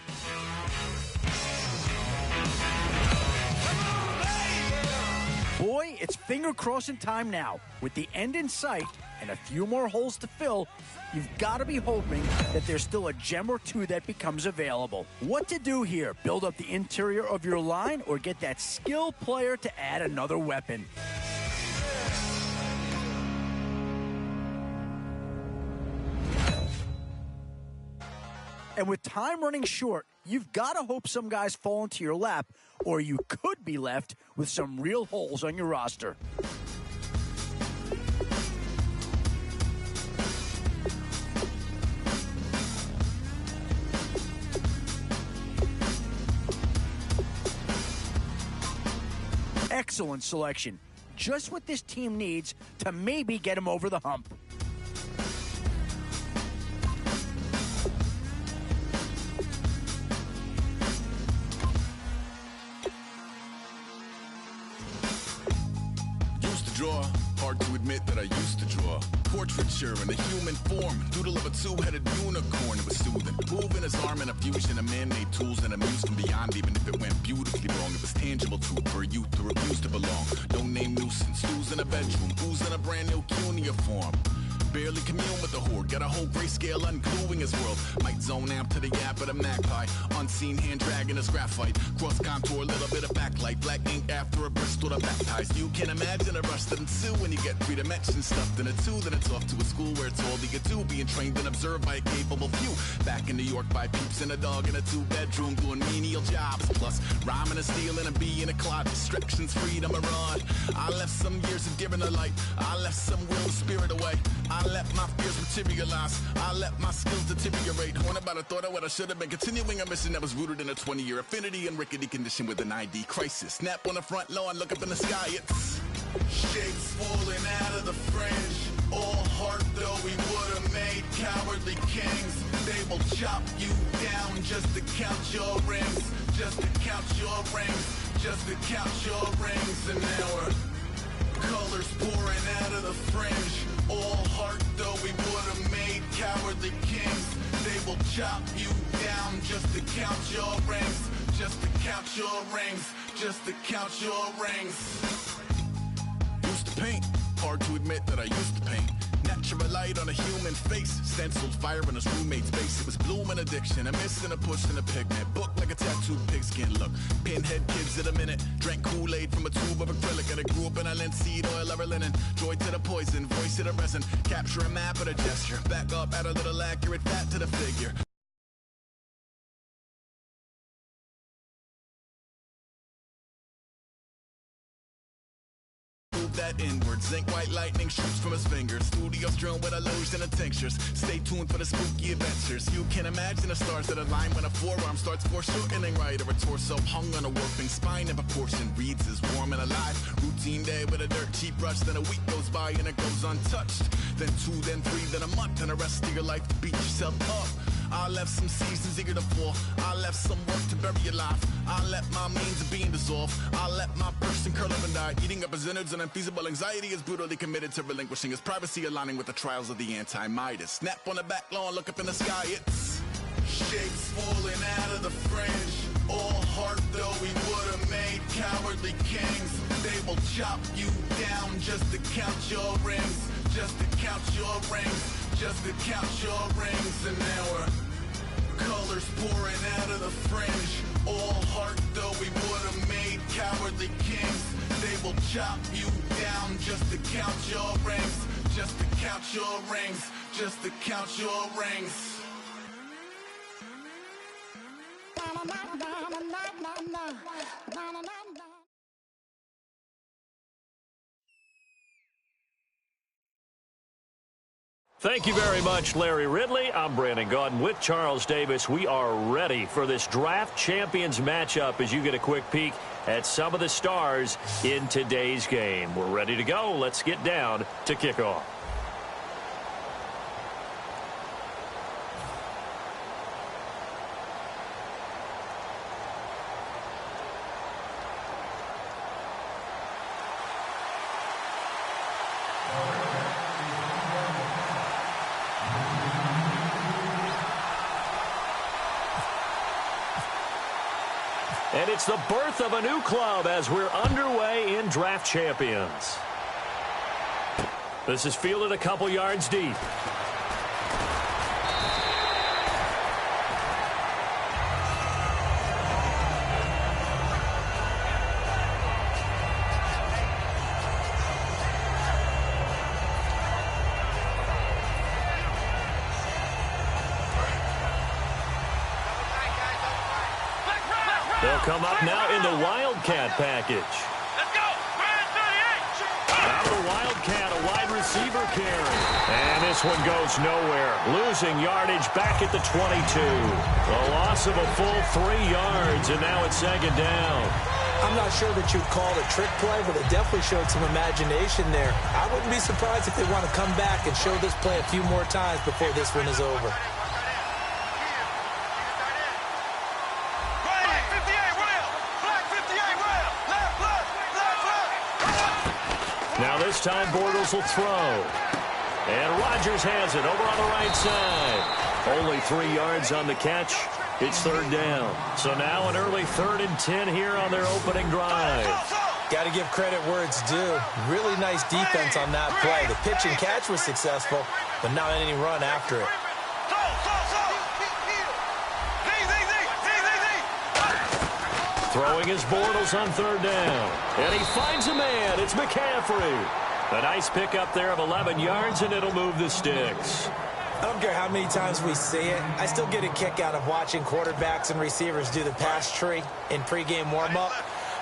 Boy, it's finger-crossing time now. With the end in sight and a few more holes to fill, you've got to be hoping that there's still a gem or two that becomes available. What to do here? Build up the interior of your line or get that skill player to add another weapon? And with time running short, you've got to hope some guys fall into your lap, or you could be left with some real holes on your roster. Excellent selection. Just what this team needs to maybe get him over the hump. Draw. Hard to admit that I used to draw. Portraiture in a human form. Doodle of a two-headed unicorn. It was soothing. Moving his arm in a fusion of man-made tools and amused from beyond. Even if it went beautifully wrong, it was tangible truth for a youth to refuse to belong. No name nuisance. Who's in a bedroom? Who's in a brand new cuneiform? Barely commune with the horde. Got a whole grayscale ungluing his world. Might zone amp to the yap of the magpie. Unseen hand dragging his graphite. Cross contour, a little bit of backlight. Black ink after a Bristol to baptize. You can imagine a rush that ensue when you get 3 dimensions stuffed in a 2. Then it's off to a school where it's all you get to. Being trained and observed by a capable few. Back in New York by peeps and a dog in a 2-bedroom doing menial jobs. Plus rhyming and stealing and being a clod. Distractions, freedom, a rod. I left some years of giving a light. I left some will spirit away. I let my fears materialize. I let my skills deteriorate. Horn about a thought of what I should have been. Continuing a mission that was rooted in a 20-year affinity and rickety condition with an ID crisis. Snap on the front lawn, look up in the sky. It's shapes falling out of the fringe. All heart though we would have made cowardly kings. They will chop you down just to count your rings. Just to count your rings. Just to count your rings. And now we're colors pouring out of the fringe. All heart though we would have made cowardly kings. They will chop you down just to count your rings. Just to count your rings. Just to count your rings. Used to paint. Hard to admit that I used to paint. Natural light on a human face. Stenciled fire in his roommate's face. It was blooming addiction. A miss and a push and a pigment. Book like a tattooed pigskin look. Pinhead kids in a minute. Drank Kool-Aid from a tube of acrylic. And I grew up in a linseed oil or a linen. Joy to the poison. Voice to the resin. Capture a map of a gesture. Back up, add a little accurate fat to the figure. That inward, zinc white lightning shoots from his fingers. Studio strewn with illusion and tinctures. Stay tuned for the spooky adventures. You can imagine the stars that align when a forearm starts foreshortening right, or a torso hung on a warping spine in proportion. Reads as warm and alive. Routine day with a dirt cheap brush. Then a week goes by and it goes untouched. Then 2, then 3, then a month, and the rest of your life to beat yourself up. I left some seasons eager to fall. I left some work to bury your life. I let my means of being dissolved. I let my person curl up and die. Eating up his innards and unfeasible anxiety is brutally committed to relinquishing his privacy, aligning with the trials of the anti-Midas. Snap on the back lawn, look up in the sky. It's shapes falling out of the fringe. All heart though we would have made cowardly kings. They will chop you down just to count your rings. Just to count your rings. Just to count your rings. And now we're colors pouring out of the fringe. All heart though we would have made cowardly kings. They will chop you down just to count your rings. Just to count your rings. Just to count your rings. Thank you very much, Larry Ridley. I'm Brandon Gaudin with Charles Davis. We are ready for this draft champions matchup as you get a quick peek at some of the stars in today's game. We're ready to go. Let's get down to kickoff. And it's the birth of a new club as we're underway in Draft Champions. This is fielded a couple yards deep. They'll come up now in the Wildcat package. Let's go. Out of the Wildcat, a wide receiver carry. And this one goes nowhere. Losing yardage back at the 22. A loss of a full 3 yards, and now it's second down. I'm not sure that you'd call it a trick play, but it definitely showed some imagination there. I wouldn't be surprised if they want to come back and show this play a few more times before this one is over. Now this time Bortles will throw. And Rodgers has it over on the right side. Only 3 yards on the catch. It's third down. So now an early 3rd and 10 here on their opening drive. Got to give credit where it's due. Really nice defense on that play. The pitch and catch was successful, but not any run after it. Throwing his Bortles on 3rd down. And he finds a man. It's McCaffrey. A nice pickup there of 11 yards, and it'll move the sticks. I don't care how many times we see it. I still get a kick out of watching quarterbacks and receivers do the pass tree in pregame warm-up.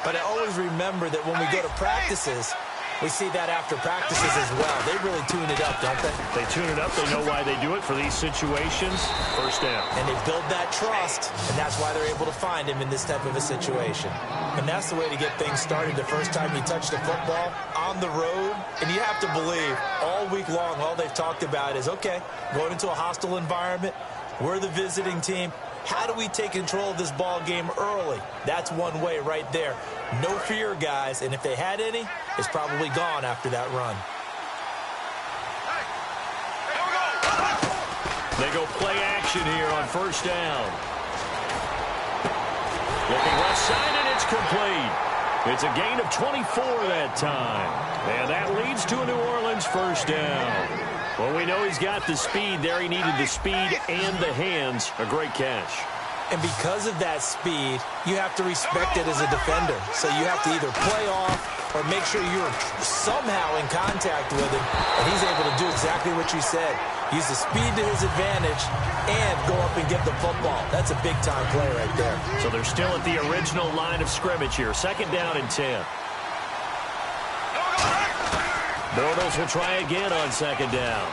But I always remember that when we go to practices, we see that after practices as well. They really tune it up, don't they? They tune it up. They know why they do it for these situations. First down. And they build that trust, and that's why they're able to find him in this type of a situation. And that's the way to get things started the first time you touch the football on the road. And you have to believe all week long, all they've talked about is, okay, going into a hostile environment, we're the visiting team. How do we take control of this ball game early? That's one way right there. No fear, guys, and if they had any, it's probably gone after that run. They go play action here on first down. Looking left side, and it's complete. It's a gain of 24 that time. And that leads to a New Orleans first down. Well, we know he's got the speed there. He needed the speed and the hands. A great catch. And because of that speed, you have to respect it as a defender. So you have to either play off or make sure you're somehow in contact with him. And he's able to do exactly what you said. Use the speed to his advantage and go up and get the football. That's a big-time play right there. So they're still at the original line of scrimmage here. Second down and 10. Bortles will try again on second down.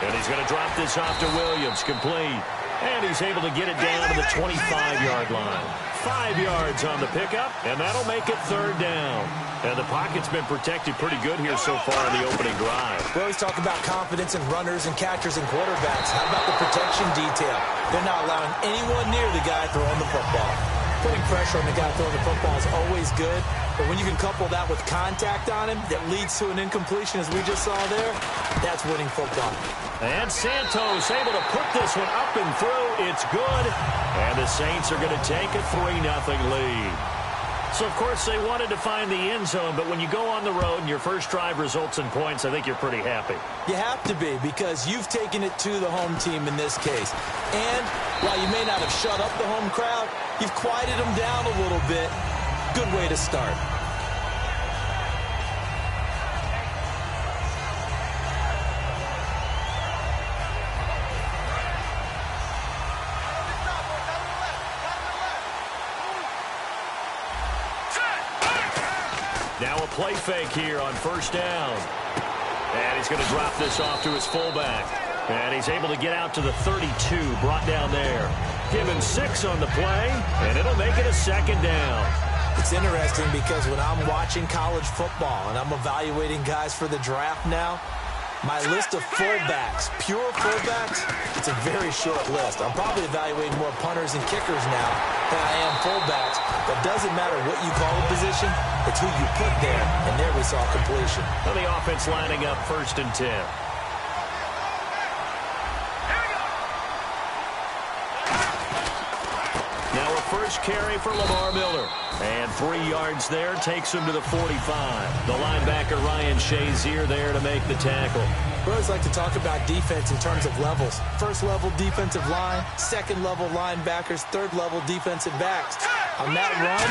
And he's going to drop this off to Williams. Complete. And he's able to get it down to the 25-yard line. 5 yards on the pickup, and that'll make it third down. And the pocket's been protected pretty good here so far in the opening drive. We always talk about confidence in runners and catchers and quarterbacks. How about the protection detail? They're not allowing anyone near the guy throwing the football. Putting pressure on the guy throwing the football is always good, but when you can couple that with contact on him that leads to an incompletion, as we just saw there, that's winning football. And Santos able to put this one up and through. It's good. And the Saints are going to take a 3-0 lead. So, of course, they wanted to find the end zone, but when you go on the road and your first drive results in points, I think you're pretty happy. You have to be, because you've taken it to the home team in this case. And while you may not have shut up the home crowd, you've quieted them down a little bit. Good way to start. Now a play fake here on first down. And he's going to drop this off to his fullback. And he's able to get out to the 32, brought down there. Given 6 on the play, and it'll make it a second down. It's interesting because when I'm watching college football and I'm evaluating guys for the draft now, my list of fullbacks, pure fullbacks, it's a very short list. I'm probably evaluating more punters and kickers now than I am fullbacks. But doesn't matter what you call a position, it's who you put there. And there we saw completion. Well, the offense lining up first and 10. Now a first carry for Lamar Miller. And 3 yards there takes him to the 45. The linebacker Ryan Shazier there to make the tackle. We always like to talk about defense in terms of levels. First level defensive line, second level linebackers, third level defensive backs. On that run,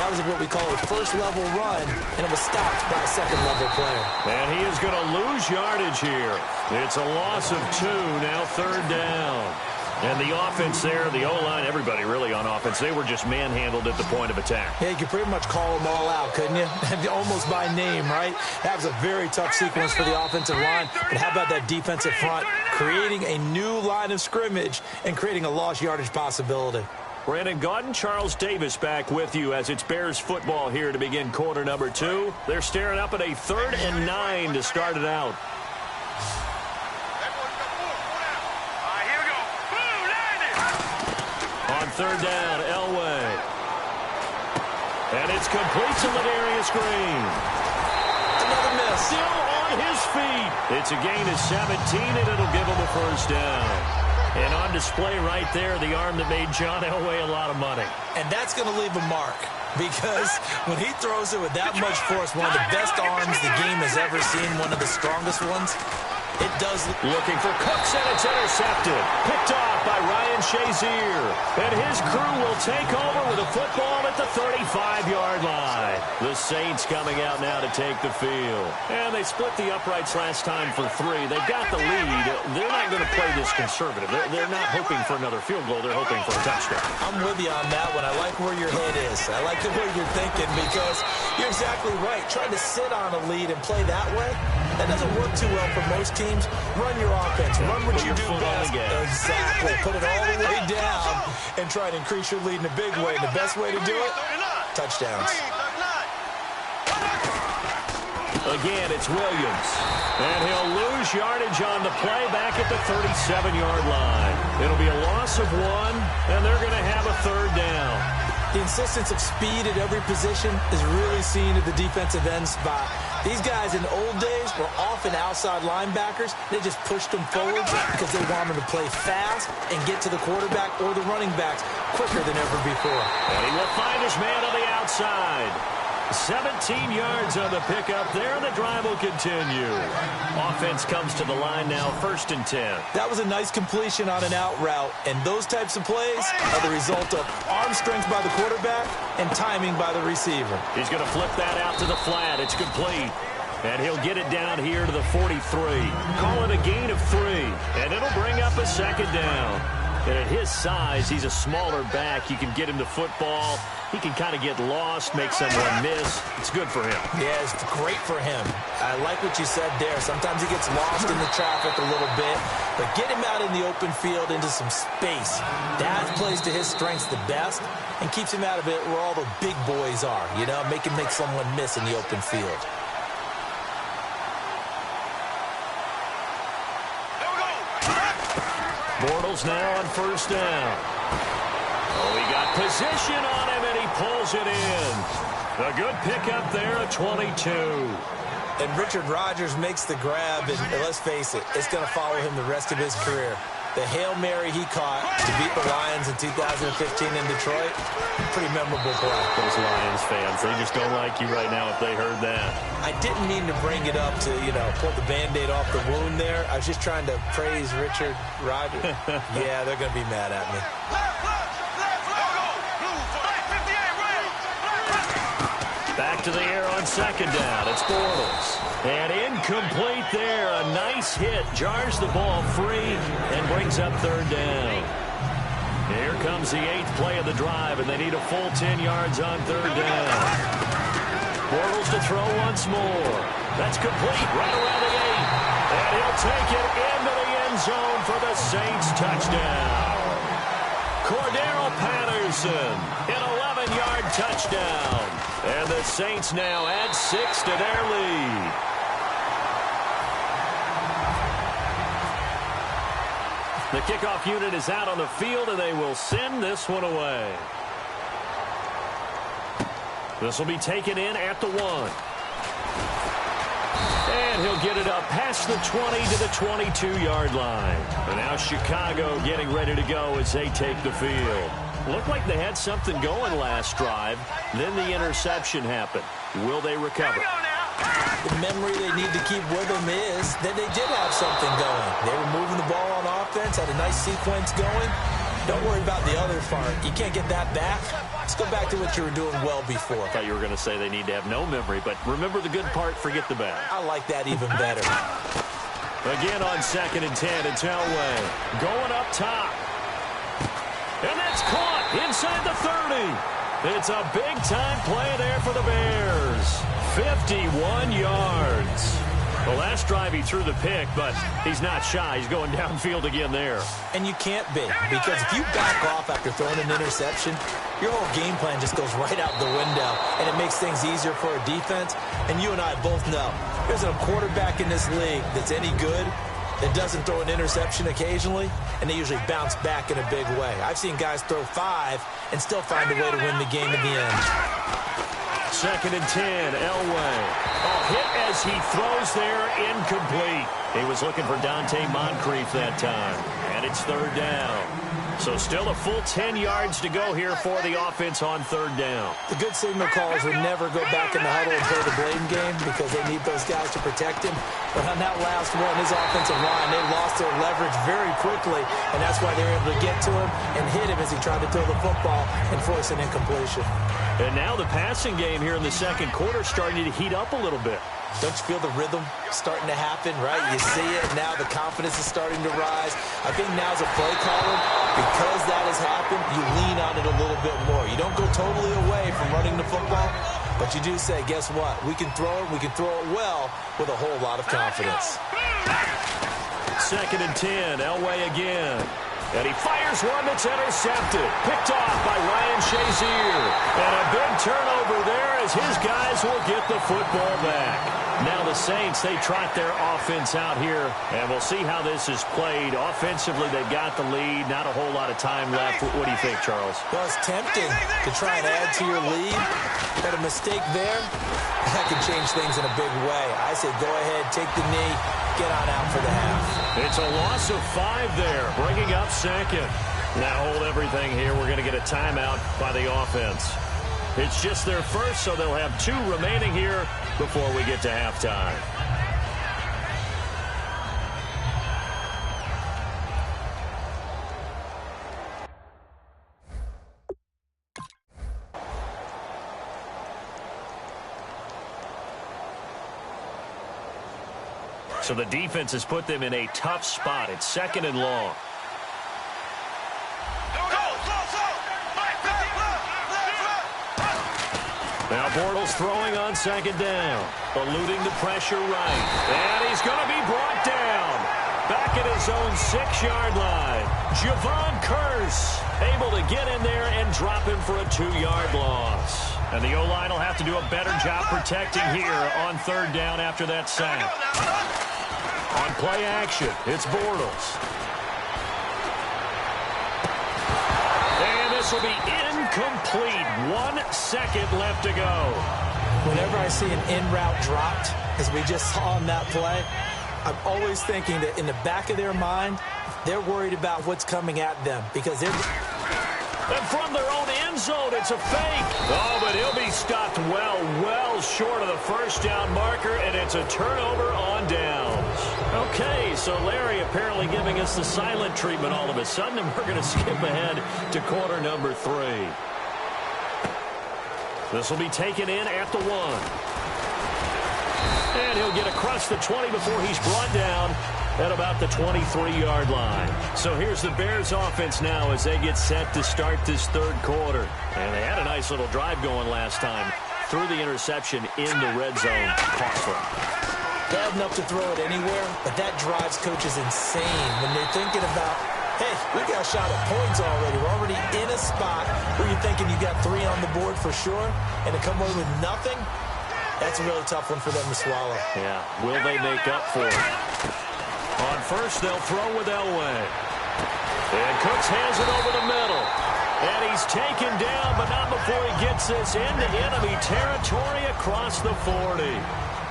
that was what we call a first level run, and it was stopped by a second level player. And he is going to lose yardage here. It's a loss of 2, now 3rd down. And the offense there, the O-line, everybody really on offense, they were just manhandled at the point of attack. Yeah, you could pretty much call them all out, couldn't you? Almost by name, right? That was a very tough sequence for the offensive line. But how about that defensive front, creating a new line of scrimmage and creating a lost yardage possibility? Brandon Gaudin, Charles Davis back with you as it's Bears football here to begin quarter number 2. They're staring up at a 3rd and 9 to start it out. On 3rd down, Elway. And it's complete to Ladarius Green. Another miss. Still on his feet. It's a gain of 17, and it'll give him a 1st down. And on display right there, the arm that made John Elway a lot of money. And that's going to leave a mark because when he throws it with that much force, one of the best arms the game has ever seen, one of the strongest ones, it does. Looking for Cooks, and it's intercepted. Picked off by Ryan Shazier. And his crew will take over with a football at the 35-yard line. The Saints coming out now to take the field. And they split the uprights last time for 3. They've got the lead. They're not going to play this conservative. They're not hoping for another field goal. They're hoping for a touchdown. I'm with you on that one. I like where your head is. I like the way you're thinking because you're exactly right. Trying to sit on a lead and play that way, that doesn't work too well for most teams. Run your offense. Run what you do best. Exactly. Put it all the way down and try to increase your lead in a big way. And the best way to do it, touchdowns. Again, it's Williams. And he'll lose yardage on the play back at the 37-yard line. It'll be a loss of 1, and they're going to have a 3rd down. The insistence of speed at every position is really seen at the defensive end spot. These guys in the old days were often outside linebackers. They just pushed them forward because they wanted to play fast and get to the quarterback or the running backs quicker than ever before. And he will find his man on the outside. 17 yards on the pickup there, and the drive will continue. Offense comes to the line now, 1st and 10. That was a nice completion on an out route, and those types of plays are the result of arm strength by the quarterback and timing by the receiver. He's going to flip that out to the flat. It's complete. And he'll get it down here to the 43. Call it a gain of 3, and it'll bring up a 2nd down. And at his size, he's a smaller back. You can get him to football. He can kind of get lost, make someone miss. It's good for him. Yeah, it's great for him. I like what you said there. Sometimes he gets lost in the traffic a little bit, but get him out in the open field into some space. That plays to his strengths the best and keeps him out of it where all the big boys are, you know, make him make someone miss in the open field. Bortles now on 1st down. Oh, he got position on him, and he pulls it in. A good pickup there, a 22. And Richard Rodgers makes the grab, and let's face it, it's going to follow him the rest of his career. The Hail Mary he caught to beat the Lions in 2015 in Detroit, pretty memorable play. Those Lions fans, they just don't like you right now if they heard that. I didn't mean to bring it up to, pull the Band-Aid off the wound there. I was just trying to praise Richard Rodgers. Yeah, they're going to be mad at me. Back to the air on 2nd down. It's Bortles. And incomplete there. A nice hit. Jars the ball free and brings up 3rd down. Here comes the 8th play of the drive, and they need a full 10 yards on 3rd down. Bortles to throw once more. That's complete right around the 8. And he'll take it into the end zone for the Saints touchdown. Cordero Patterson, an 11-yard touchdown. And the Saints now add 6 to their lead. The kickoff unit is out on the field, and they will send this one away. This will be taken in at the 1. And he'll get it up past the 20 to the 22-yard line. And now Chicago getting ready to go as they take the field. Looked like they had something going last drive. Then the interception happened. Will they recover? The memory they need to keep with them is that they did have something going. They were moving the ball on offense, had a nice sequence going. Don't worry about the other part. You can't get that back. Let's go back to what you were doing well before. I thought you were going to say they need to have no memory, but remember the good part, forget the bad. I like that even better. Again on 2nd and 10, it's Elway going up top. And that's caught inside the 30. It's a big-time play there for the Bears. 51 yards. The last drive he threw the pick, but he's not shy. He's going downfield again there. And you can't be, because if you back off after throwing an interception, your whole game plan just goes right out the window, and it makes things easier for a defense. And you and I both know there's a quarterback in this league that's any good that doesn't throw an interception occasionally, and they usually bounce back in a big way. I've seen guys throw 5 and still find a way to win the game in the end. 2nd and 10, Elway. Hit as he throws there, incomplete. He was looking for Dante Moncrief that time, and it's 3rd down. So still a full 10 yards to go here for the offense on 3rd down. The good signal callers would never go back in the huddle and play the blame game because they need those guys to protect him. But on that last one, his offensive line, they lost their leverage very quickly, and that's why they were able to get to him and hit him as he tried to throw the football and force an incompletion. And now the passing game here in the second quarter starting to heat up a little bit. Don't you feel the rhythm starting to happen, right? You see it now. The confidence is starting to rise. I think now as a play caller, because that has happened, you lean on it a little bit more. You don't go totally away from running the football, but you do say, guess what? We can throw it. We can throw it well with a whole lot of confidence. 2nd and 10, Elway again. And he fires one that's intercepted. Picked off by Ryan Shazier. And a big turnover there as his guys will get the football back. Now the Saints, they trot their offense out here, and we'll see how this is played. Offensively, they've got the lead. Not a whole lot of time left. What do you think, Charles? Well, it's tempting to try and add to your lead, but a mistake there, that can change things in a big way. I say go ahead, take the knee, get on out for the half. It's a loss of 5 there, bringing up 2nd. Now hold everything here. We're going to get a timeout by the offense. It's just their first, so they'll have 2 remaining here before we get to halftime. So the defense has put them in a tough spot. It's 2nd and long. Now Bortles throwing on 2nd down, eluding the pressure right. And he's going to be brought down. Back at his own 6-yard line. Javon Curse able to get in there and drop him for a 2-yard loss. And the O-line will have to do a better job protecting here on 3rd down after that sack. On play action, it's Bortles. And this will be incomplete. 1 second left to go. Whenever I see an in-route dropped, as we just saw on that play, I'm always thinking that in the back of their mind, they're worried about what's coming at them because they're... And from their own end zone, it's a fake. Oh, but he'll be stopped well short of the first down marker, and it's a turnover on downs. Okay, so Larry apparently giving us the silent treatment all of a sudden, and we're going to skip ahead to quarter number 3. This will be taken in at the 1. And he'll get across the 20 before he's brought down at about the 23-yard line. So here's the Bears offense now as they get set to start this 3rd quarter. And they had a nice little drive going last time. Threw the interception in the red zone. Costly. Bad enough to throw it anywhere, but that drives coaches insane when they're thinking about, hey, we got a shot at points already. We're already in a spot where you're thinking you got 3 on the board for sure, and to come away with nothing, that's a really tough one for them to swallow. Yeah, will they make up for it? On first, they'll throw with Elway. And Cooks has it over the middle. And he's taken down, but not before he gets this into enemy territory across the 40.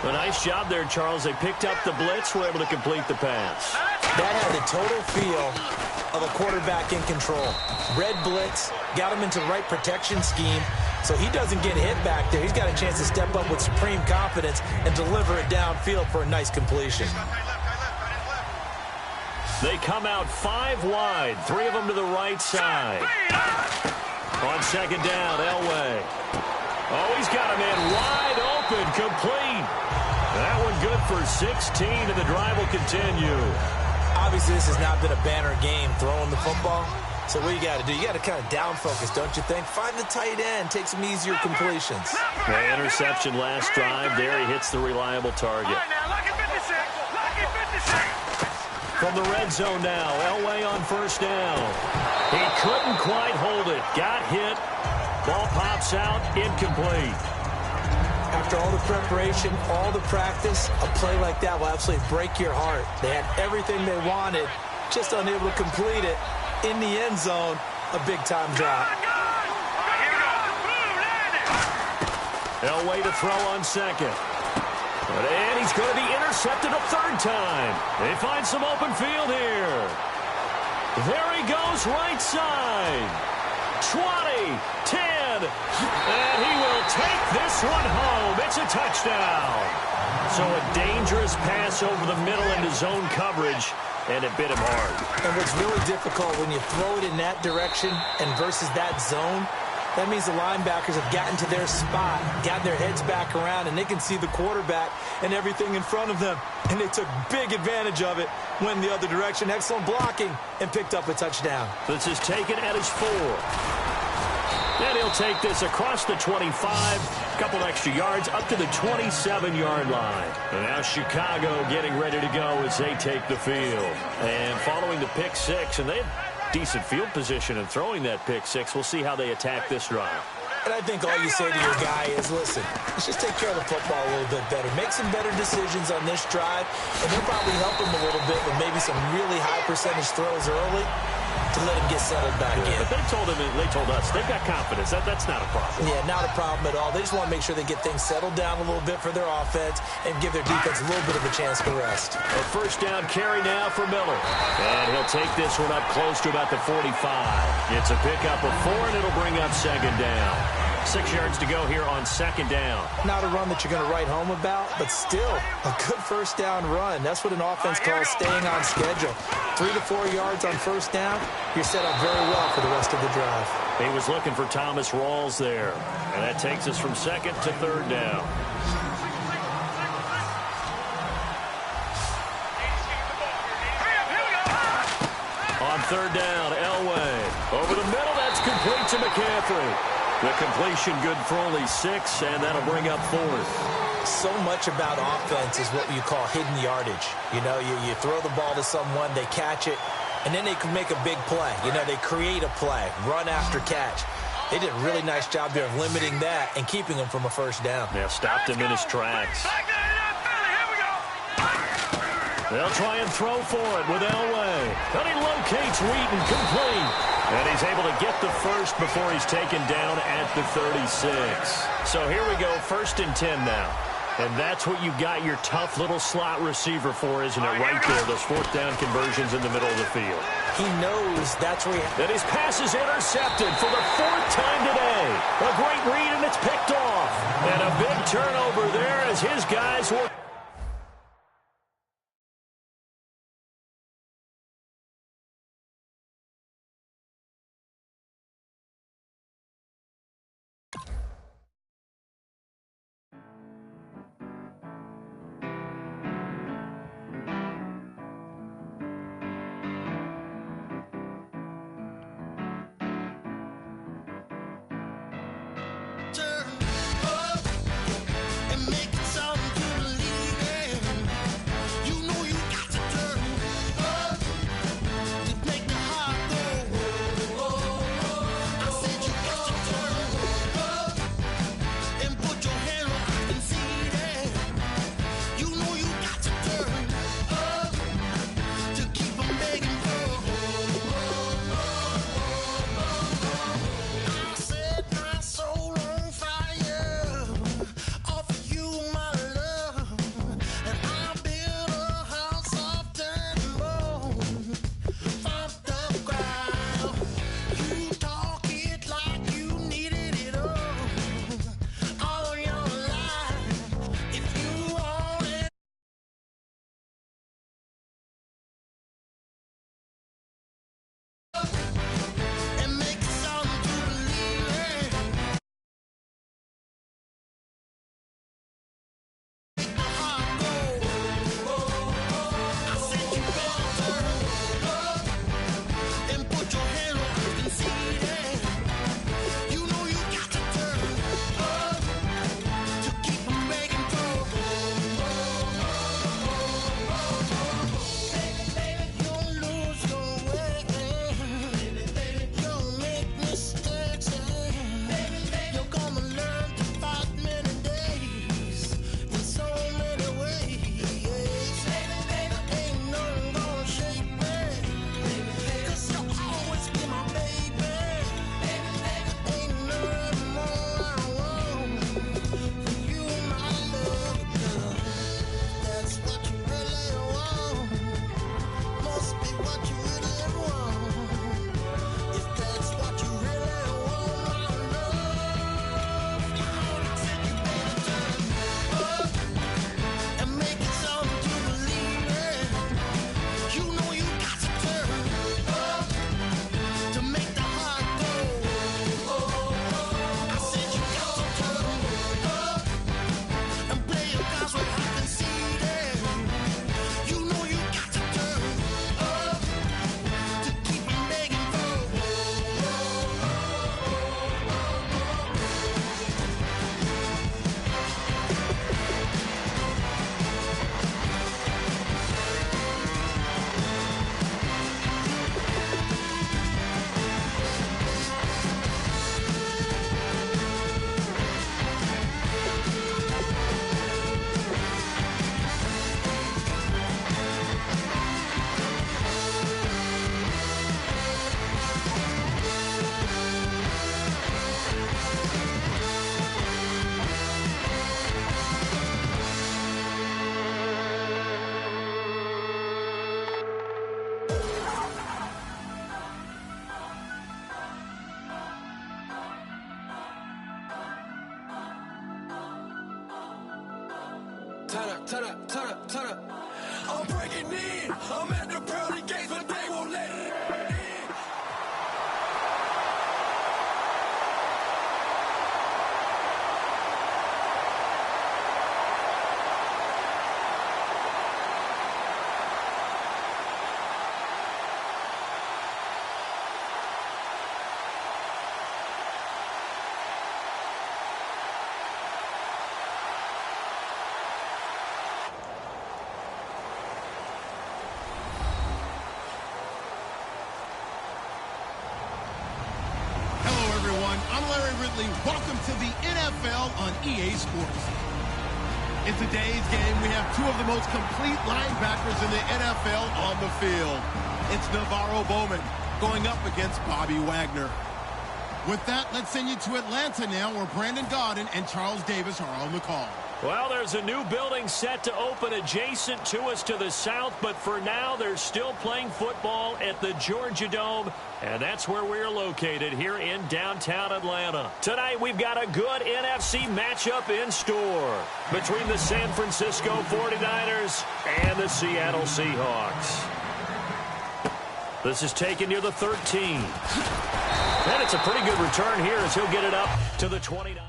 A nice job there, Charles. They picked up the blitz, were able to complete the pass. That had the total feel of a quarterback in control. Red blitz, got him into the right protection scheme, so he doesn't get hit back there. He's got a chance to step up with supreme confidence and deliver it downfield for a nice completion. They come out 5 wide, 3 of them to the right side. On second down, Elway. Oh, he's got a man wide open, complete. That one good for 16, and the drive will continue. Obviously, this has not been a banner game throwing the football. So what you got to do, you got to kind of down focus, don't you think? Find the tight end, take some easier completions. The interception last drive. There he hits the reliable target. From the red zone now, Elway on first down. He couldn't quite hold it. Got hit. Ball pops out, incomplete. After all the preparation, all the practice, a play like that will absolutely break your heart. They had everything they wanted, just unable to complete it. In the end zone, a big-time drop. Elway to throw on second. And he's going to be intercepted a third time. They find some open field here. There he goes, right side. 20, 10, and he will take this one home. It's a touchdown. So a dangerous pass over the middle into zone coverage, and it bit him hard. And what's really difficult when you throw it in that direction and versus that zone, that means the linebackers have gotten to their spot, gotten their heads back around, and they can see the quarterback and everything in front of them. And they took big advantage of it, went the other direction, excellent blocking, and picked up a touchdown. This is taken at his 4. And he'll take this across the 25, a couple extra yards, up to the 27-yard line. And now Chicago getting ready to go as they take the field. And following the pick 6, and they have decent field position in throwing that pick 6. We'll see how they attack this drive. And I think all you say to your guy is, listen, let's just take care of the football a little bit better. Make some better decisions on this drive, and they'll probably help him a little bit with maybe some really high percentage throws early to let him get settled back in. But they told us, they've got confidence. That's not a problem. Yeah, not a problem at all. They just want to make sure they get things settled down a little bit for their offense and give their defense a little bit of a chance to rest. A first down carry now for Miller. And he'll take this one up close to about the 45. It's a pickup of 4, and it'll bring up second down. 6 yards to go here on second down. Not a run that you're going to write home about, but still a good first down run. That's what an offense calls staying on schedule. 3 to 4 yards on first down, you're set up very well for the rest of the drive. He was looking for Thomas Rawls there, and that takes us from second to third down. On third down, Elway. Over the middle, that's complete to McCaffrey. The completion good for only 6, and that'll bring up 4th. So much about offense is what you call hidden yardage. You know, you throw the ball to someone, they catch it, and then they can make a big play. You know, they create a play, run after catch. They did a really nice job there of limiting that and keeping him from a first down. Yeah, stopped him in his tracks. They'll try and throw for it with Elway. And he locates Wheaton, complete. And he's able to get the first before he's taken down at the 36. So here we go, 1st and 10 now. And that's what you got your tough little slot receiver for, isn't it? Right there, those 4th down conversions in the middle of the field. He knows that's where Then his pass is intercepted for the 4th time today. A great read, and it's picked off. And a big turnover there as his guys will... turn up, turn up, turn up, turn up. I'm breaking in. I'm at the pearly gates, but they won't let it in. I'm Larry Ridley. Welcome to the NFL on EA Sports. In today's game, we have two of the most complete linebackers in the NFL on the field. It's Navarro Bowman going up against Bobby Wagner. With that, let's send you to Atlanta now, where Brandon Gaudin and Charles Davis are on the call. Well, there's a new building set to open adjacent to us to the south, but for now, they're still playing football at the Georgia Dome, and that's where we're located here in downtown Atlanta. Tonight, we've got a good NFC matchup in store between the San Francisco 49ers and the Seattle Seahawks. This is taken near the 13. And it's a pretty good return here as he'll get it up to the 29.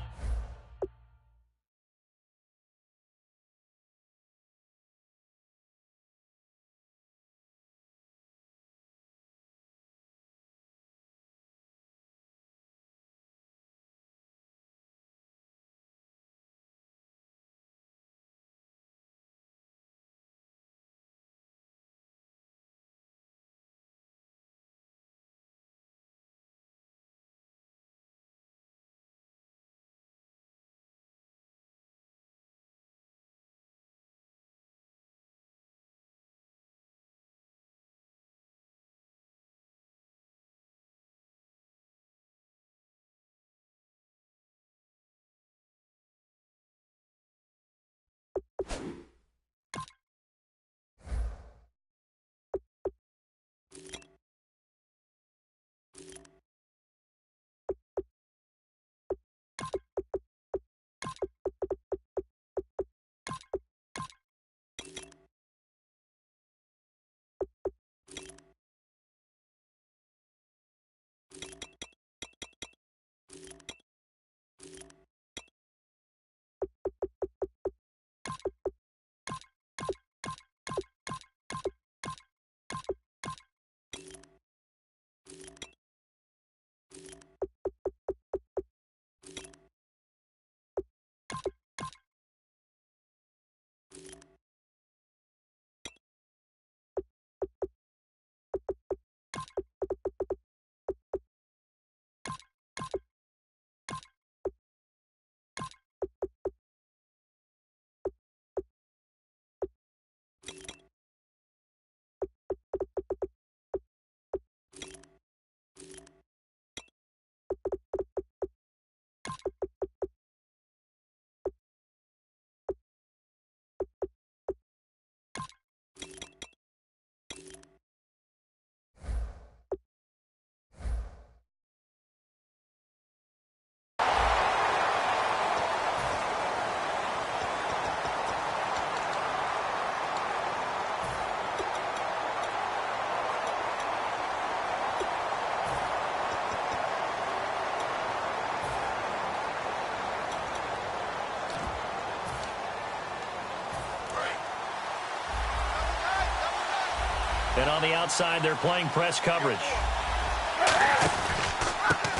And on the outside, they're playing press coverage.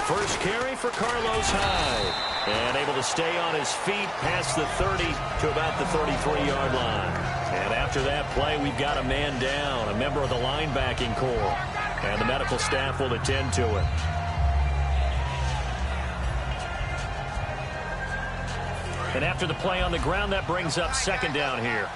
First carry for Carlos Hyde. And able to stay on his feet past the 30 to about the 33-yard line. And after that play, we've got a man down, a member of the linebacking corps. And the medical staff will attend to it. And after the play on the ground, that brings up second down here.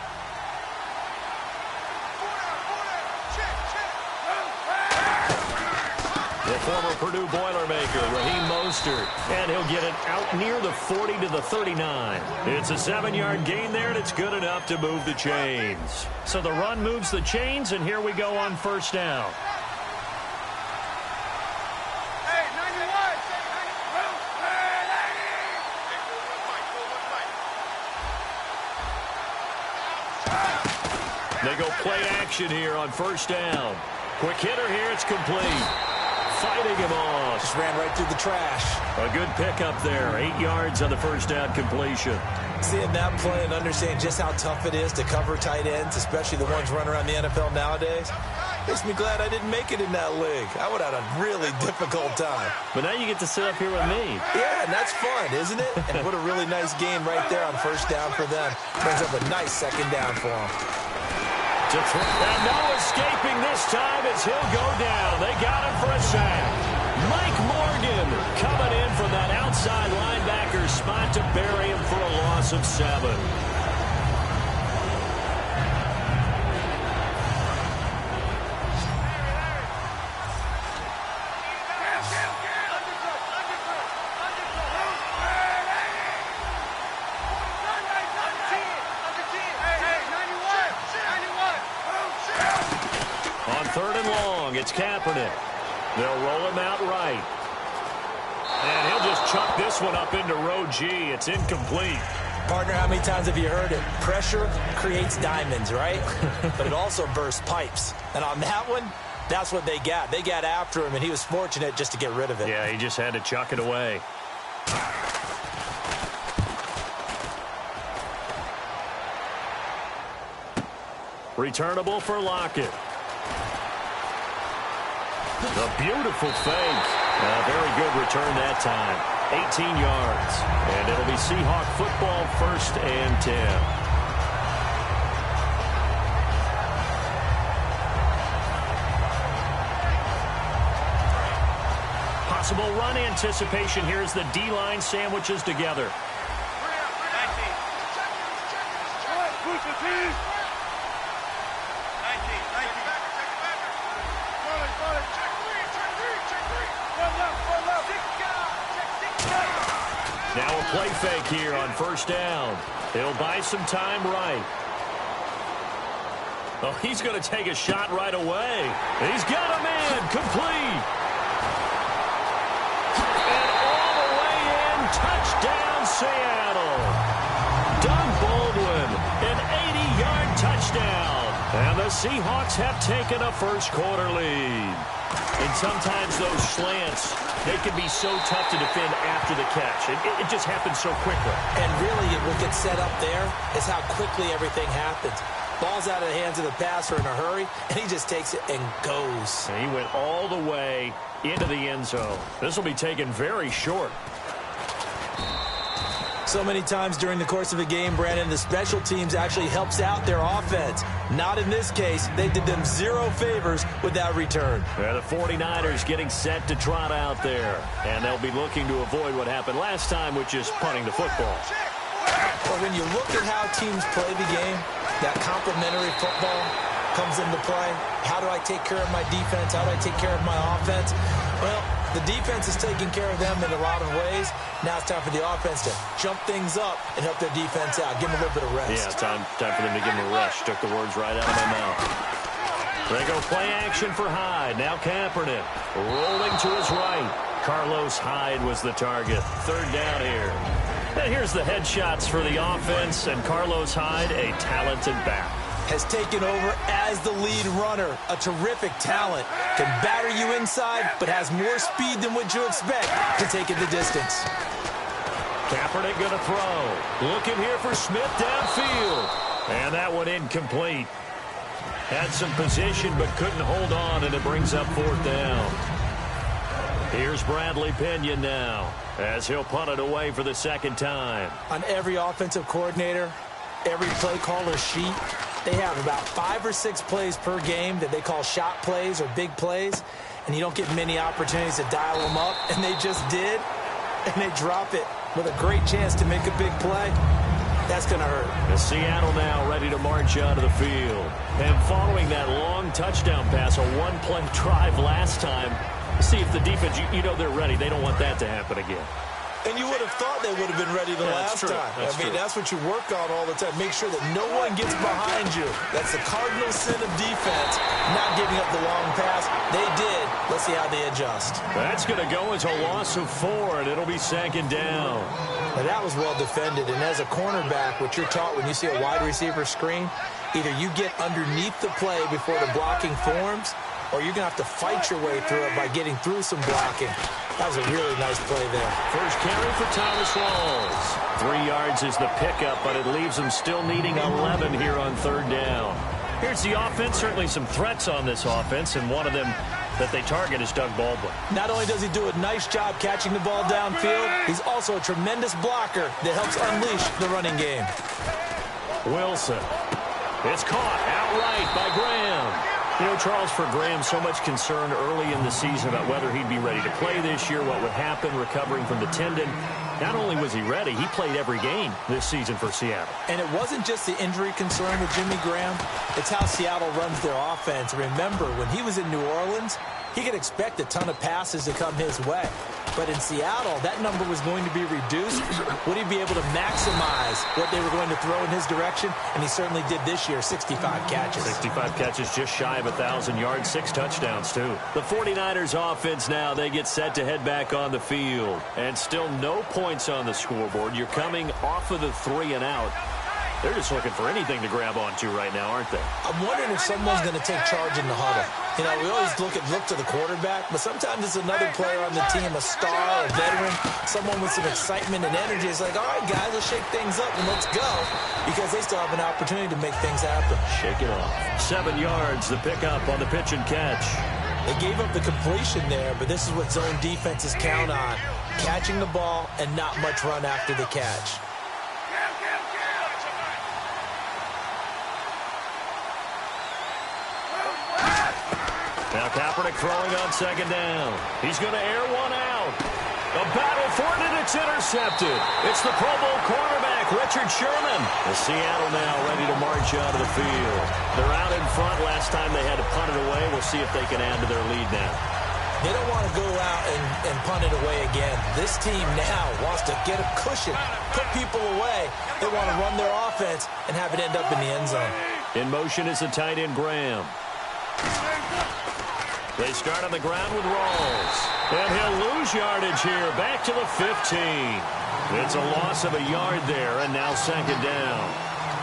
The former Purdue Boilermaker, Raheem Mostert, and he'll get it out near the 40 to the 39. It's a 7-yard gain there, and it's good enough to move the chains. So the run moves the chains, and here we go on first down. They go play action here on first down. Quick hitter here. It's complete. Fighting him off. Just ran right through the trash. A good pickup there. 8 yards on the first down completion. Seeing that play and understanding just how tough it is to cover tight ends, especially the ones running around the NFL nowadays, makes me glad I didn't make it in that league. I would have had a really difficult time. But now you get to sit up here with me. Yeah, and that's fun, isn't it? And what a really nice game right there on first down for them. Brings up a nice second down for them. And no escaping this time as he'll go down. They got him for a sack. Mike Morgan coming in from that outside linebacker spot to bury him for a loss of 7. On 3rd and long, it's Kaepernick. They'll roll him out right. And he'll just chuck this one up into row G. It's incomplete. Partner, how many times have you heard it? Pressure creates diamonds, right? But it also bursts pipes. And on that one, that's what they got. They got after him, and he was fortunate just to get rid of it. Yeah, he just had to chuck it away. Returnable for Lockett. A beautiful fake. A very good return that time. 18 yards. And it'll be Seahawk football, 1st and 10. Possible run anticipation. Here's the D-line sandwiches together. Now a play fake here on first down. He'll buy some time right. Oh, he's going to take a shot right away. He's got him in. Complete. And all the way in. Touchdown, Seattle. Doug Baldwin, an 80-yard touchdown. And the Seahawks have taken a first-quarter lead. And sometimes those slants, they can be so tough to defend after the catch. It just happens so quickly. And really, what gets set up there is how quickly everything happens. Ball's out of the hands of the passer in a hurry, and he just takes it and goes. And he went all the way into the end zone. This will be taken very short. So many times during the course of a game, Brandon, the special teams actually helps out their offense. Not in this case. They did them zero favors with that return. Yeah, the 49ers getting set to trot out there. And they'll be looking to avoid what happened last time, which is punting the football. But when you look at how teams play the game, that complementary football comes into play. How do I take care of my defense? How do I take care of my offense? Well, the defense is taking care of them in a lot of ways. Now it's time for the offense to jump things up and help their defense out. Give them a little bit of rest. Yeah, time for them to give them a rest. Took the words right out of my mouth. They go play action for Hyde. Now Kaepernick rolling to his right. Carlos Hyde was the target. 3rd down here. And here's the headshots for the offense. And Carlos Hyde, a talented back. Has taken over as the lead runner. A terrific talent. Can batter you inside, but has more speed than what you expect to take it the distance. Kaepernick going to throw. Looking here for Smith downfield. And that one incomplete. Had some position, but couldn't hold on, and it brings up 4th down. Here's Bradley Pinion now, as he'll punt it away for the 2nd time. On every offensive coordinator, every play caller sheet, they have about 5 or 6 plays per game that they call shot plays or big plays, and you don't get many opportunities to dial them up, and they just did, and they drop it with a great chance to make a big play. That's going to hurt. And Seattle now ready to march out of the field. And following that long touchdown pass, a one-play drive last time, see if the defense, you know they're ready. They don't want that to happen again. And you would have thought they would have been ready the last time. That's what you work on all the time. Make sure that no one gets behind you. That's the cardinal sin of defense, not giving up the long pass. They did. Let's see how they adjust. That's going to go as a loss of 4, and it'll be 2nd down. Now, that was well defended. And as a cornerback, what you're taught when you see a wide receiver screen, either you get underneath the play before the blocking forms, or you're going to have to fight your way through it by getting through some blocking. That was a really nice play there. First carry for Thomas Rawls. 3 yards is the pickup, but it leaves them still needing 11 here on 3rd down. Here's the offense. Certainly some threats on this offense, and one of them that they target is Doug Baldwin. Not only does he do a nice job catching the ball downfield, he's also a tremendous blocker that helps unleash the running game. Wilson. It's caught outright by Graham. You know, Charles, for Graham, so much concern early in the season about whether he'd be ready to play this year, what would happen recovering from the tendon. Not only was he ready, he played every game this season for Seattle. And it wasn't just the injury concern with Jimmy Graham. It's how Seattle runs their offense. Remember, when he was in New Orleans, he could expect a ton of passes to come his way. But in Seattle, that number was going to be reduced. Would he be able to maximize what they were going to throw in his direction? And he certainly did this year, 65 catches. 65 catches, just shy of 1,000 yards, 6 touchdowns, too. The 49ers offense now, they get set to head back on the field. And still no points on the scoreboard. You're coming off of the 3 and out. They're just looking for anything to grab onto right now, aren't they? I'm wondering if someone's going to take charge in the huddle. You know, we always look to the quarterback, but sometimes it's another player on the team, a star, a veteran, someone with some excitement and energy. It's like, all right, guys, let's shake things up and let's go, because they still have an opportunity to make things happen. Shake it off. 7 yards, the pickup on the pitch and catch. They gave up the completion there, but this is what zone defenses count on, catching the ball and not much run after the catch. Now Kaepernick throwing on 2nd down. He's going to air one out. A battle for it, and it's intercepted. It's the Pro Bowl cornerback, Richard Sherman. The Seattle now ready to march out of the field. They're out in front. Last time they had to punt it away. We'll see if they can add to their lead now. They don't want to go out and punt it away again. This team now wants to get a cushion, put people away. They want to run their offense and have it end up in the end zone. In motion is the tight end, Graham. They start on the ground with Rawls. And he'll lose yardage here. Back to the 15. It's a loss of a yard there, and now 2nd down.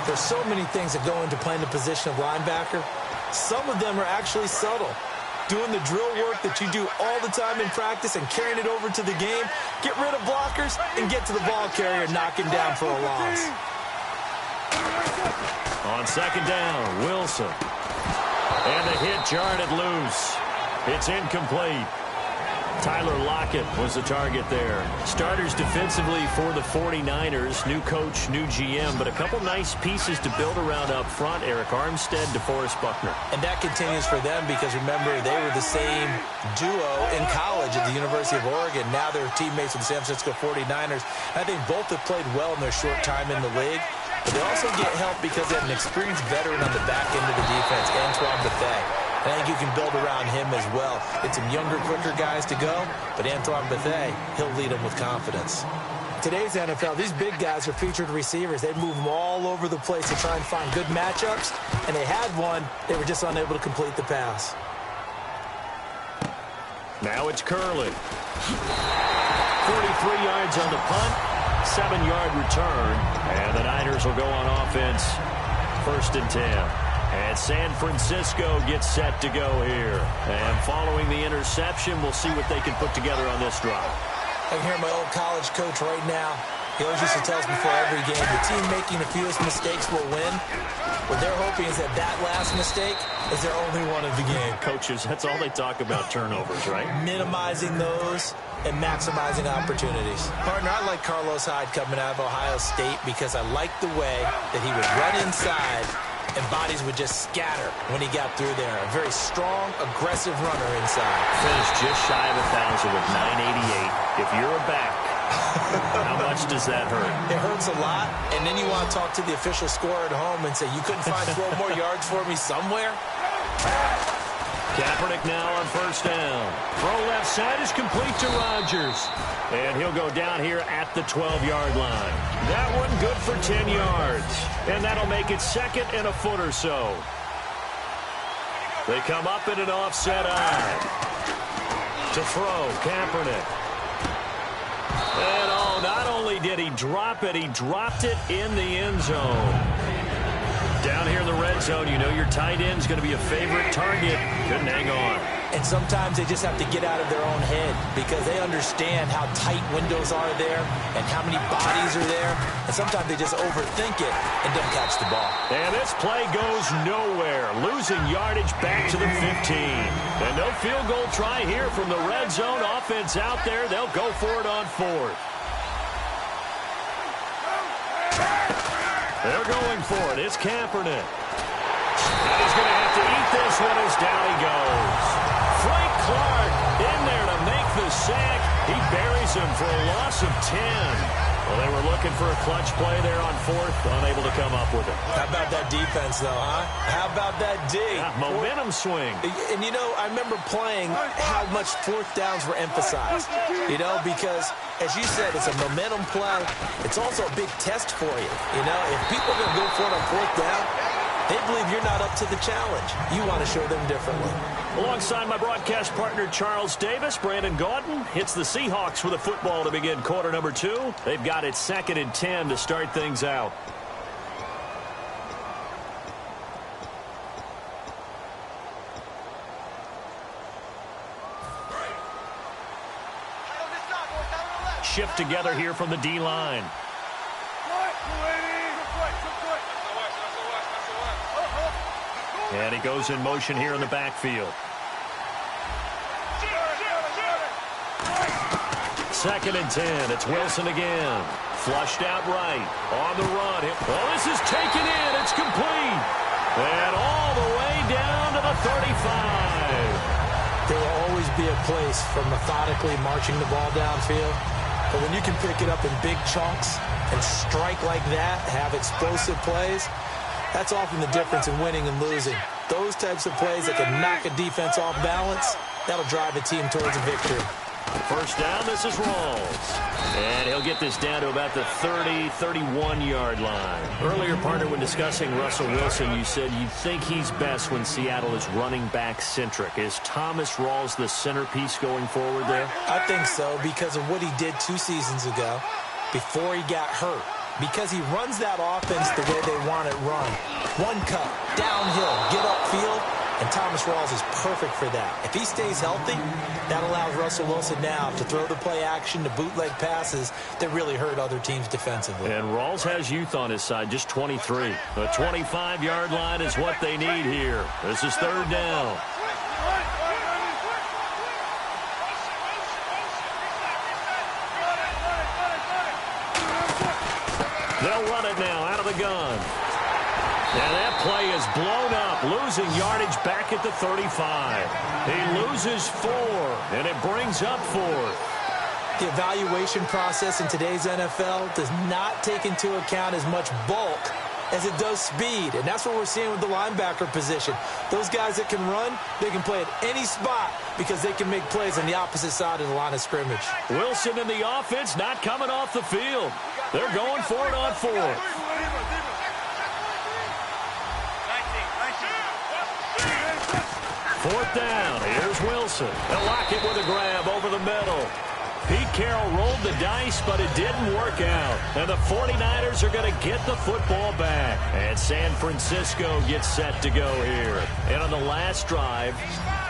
There's so many things that go into playing the position of linebacker. Some of them are actually subtle. Doing the drill work that you do all the time in practice and carrying it over to the game. Get rid of blockers and get to the ball carrier and knock him down for a loss. On 2nd down, Wilson. And the hit jarred it loose. It's incomplete. Tyler Lockett was the target there. Starters defensively for the 49ers. New coach, new GM, but a couple nice pieces to build around up front. Eric Armstead, DeForest Buckner. And that continues for them because, remember, they were the same duo in college at the University of Oregon. Now they're teammates with the San Francisco 49ers. I think both have played well in their short time in the league. But they also get help because they have an experienced veteran on the back end of the defense, Antoine Bethea. I think you can build around him as well. It's some younger, quicker guys to go, but Antoine Bethea, he'll lead them with confidence. Today's NFL, these big guys are featured receivers. They move them all over the place to try and find good matchups, and they had one. They were just unable to complete the pass. Now it's Curley. 43 yards on the punt, 7-yard return, and the Niners will go on offense, 1st and 10. And San Francisco gets set to go here. And following the interception, we'll see what they can put together on this drive. I can hear my old college coach right now. He always used to tell us before every game, the team making the fewest mistakes will win. What they're hoping is that last mistake is their only one of the game. Coaches, that's all they talk about, turnovers, right? Minimizing those and maximizing opportunities. Partner, I like Carlos Hyde coming out of Ohio State because I like the way that he would run inside and bodies would just scatter when he got through there. A very strong, aggressive runner inside. Finished just shy of 1,000 with 988. If you're a back, how much does that hurt? It hurts a lot, and then you want to talk to the official scorer at home and say, you couldn't find 12 more yards for me somewhere? Kaepernick now on first down. Throw left side is complete to Rodgers. And he'll go down here at the 12-yard line. That one good for 10 yards. And that'll make it second and a foot or so. They come up in an offset eye. To throw, Kaepernick. And oh, not only did he drop it, he dropped it in the end zone. Down here in the red zone, you know your tight end's going to be a favorite target. Couldn't hang on. And sometimes they just have to get out of their own head because they understand how tight windows are there and how many bodies are there. And sometimes they just overthink it and don't catch the ball. And this play goes nowhere. Losing yardage back to the 15. And no field goal try here from the red zone. Offense out there. They'll go for it on fourth. They're going for it. It's Kaepernick. And he's going to have to eat this one as down he goes. Frank Clark in there to make the sack. He buries him for a loss of 10. Well, they were looking for a clutch play there on fourth, unable to come up with it. How about that defense, though, huh? How about that D? Yeah, momentum swing. And, you know, I remember playing how much fourth downs were emphasized, you know, because, as you said, it's a momentum play. It's also a big test for you, you know. If people are going to go for it on fourth down, they believe you're not up to the challenge. You want to show them differently. Alongside my broadcast partner, Charles Davis, Brandon Gaudin hits the Seahawks with a football to begin quarter number 2. They've got it 2nd and 10 to start things out. Shift together here from the D-line. And he goes in motion here in the backfield. 2nd and 10. It's Wilson again. Flushed out right. On the run. Oh, this is taken in. It's complete. And all the way down to the 35. There will always be a place for methodically marching the ball downfield. But when you can pick it up in big chunks and strike like that, have explosive plays, that's often the difference in winning and losing. Those types of plays that can knock a defense off balance, that'll drive a team towards a victory. First down, this is Rawls. And he'll get this down to about the 30, 31-yard line. Earlier, partner, when discussing Russell Wilson, you said you think he's best when Seattle is running back-centric. Is Thomas Rawls the centerpiece going forward there? I think so because of what he did 2 seasons ago before he got hurt. Because he runs that offense the way they want it run. One cut, downhill, get upfield, and Thomas Rawls is perfect for that. If he stays healthy, that allows Russell Wilson now to throw the play action, to bootleg passes that really hurt other teams defensively. And Rawls has youth on his side, just 23. The 25-yard line is what they need here. This is 3rd down. They'll run it now out of the gun. And that play is blown up, losing yardage back at the 35. He loses 4, and it brings up 4. The evaluation process in today's NFL does not take into account as much bulk as it does speed, and that's what we're seeing with the linebacker position. Those guys that can run, they can play at any spot because they can make plays on the opposite side of the line of scrimmage. Wilson and the offense not coming off the field. They're going for it on 4th. Fourth down. Here's Wilson. They'll lock it with a grab over the middle. Pete Carroll rolled the dice, but it didn't work out. And the 49ers are going to get the football back. And San Francisco gets set to go here. And on the last drive,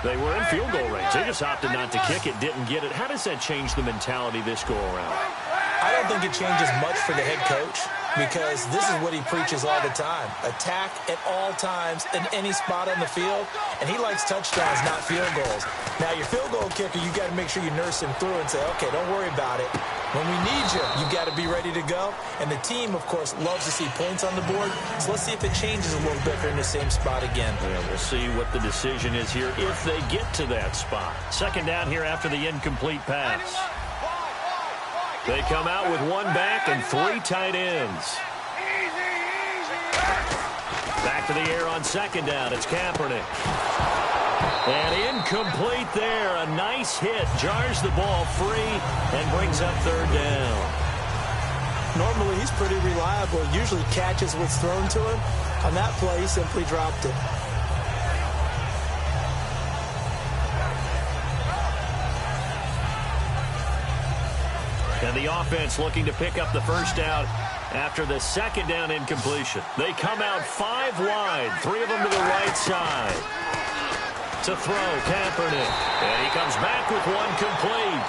they were in field goal range. They just opted not to kick it, didn't get it. How does that change the mentality this go-around? I don't think it changes much for the head coach because this is what he preaches all the time. Attack at all times in any spot on the field, and he likes touchdowns, not field goals. Now, your field goal kicker, you got to make sure you nurse him through and say, okay, don't worry about it. When we need you, you've got to be ready to go. And the team, of course, loves to see points on the board. So let's see if it changes a little bit if they're in the same spot again. Yeah, we'll see what the decision is here if they get to that spot. 2nd down here after the incomplete pass. They come out with 1 back and 3 tight ends. Back to the air on 2nd down. It's Kaepernick. And incomplete there. A nice hit. Jars the ball free and brings up third down. Normally, he's pretty reliable. Usually catches what's thrown to him. On that play, he simply dropped it. And the offense looking to pick up the first down after the second down incompletion. They come out 5 wide, 3 of them to the right side. To throw, Kaepernick. And he comes back with one complete.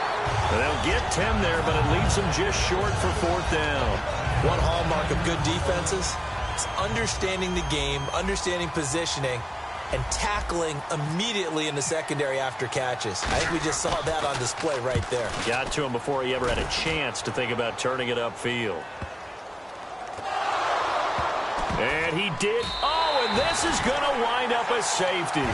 And they'll get 10 there, but it leaves them just short for fourth down. One hallmark of good defenses is understanding the game, understanding positioning, and tackling immediately in the secondary after catches. I think we just saw that on display right there. Got to him before he ever had a chance to think about turning it upfield. And he did. Oh, and this is going to wind up a safety.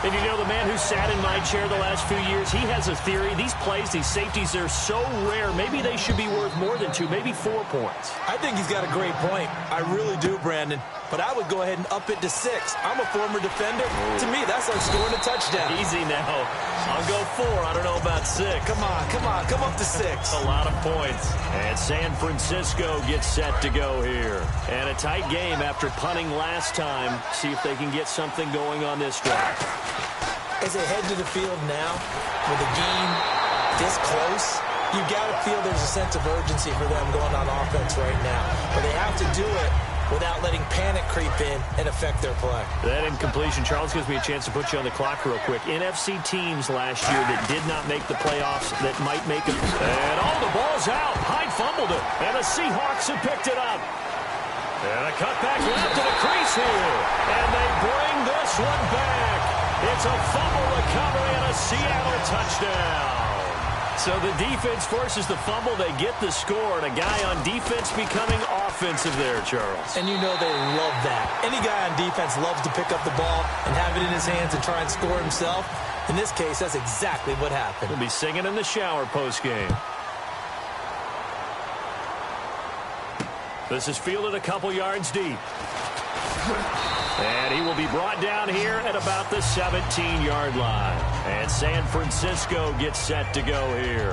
And you know, the man who sat in my chair the last few years, he has a theory. These plays, these safeties, they're so rare. Maybe they should be worth more than 2, maybe 4 points. I think he's got a great point. I really do, Brandon. But I would go ahead and up it to 6. I'm a former defender. To me, that's like scoring a touchdown. Easy now. I'll go 4. I don't know about 6. Come on. Come up to 6. A lot of points. And San Francisco gets set to go here. And a tight game after punting last time. See if they can get something going on this drive. As they head to the field now, with a game this close, you've got to feel there's a sense of urgency for them going on offense right now. But they have to do it without letting panic creep in and affect their play. That incompletion, Charles, gives me a chance to put you on the clock real quick. NFC teams last year that did not make the playoffs that might make it. And the ball's out. Hyde fumbled it. And the Seahawks have picked it up. And a cutback left to the crease here. And they bring this one back. It's a fumble recovery and a Seattle touchdown. So the defense forces the fumble. They get the score. And a guy on defense becoming offensive there, Charles. And you know they love that. Any guy on defense loves to pick up the ball and have it in his hands and try and score himself. In this case, that's exactly what happened. He'll be singing in the shower postgame. This is fielded a couple yards deep. And he will be brought down here at about the 17-yard line. And San Francisco gets set to go here.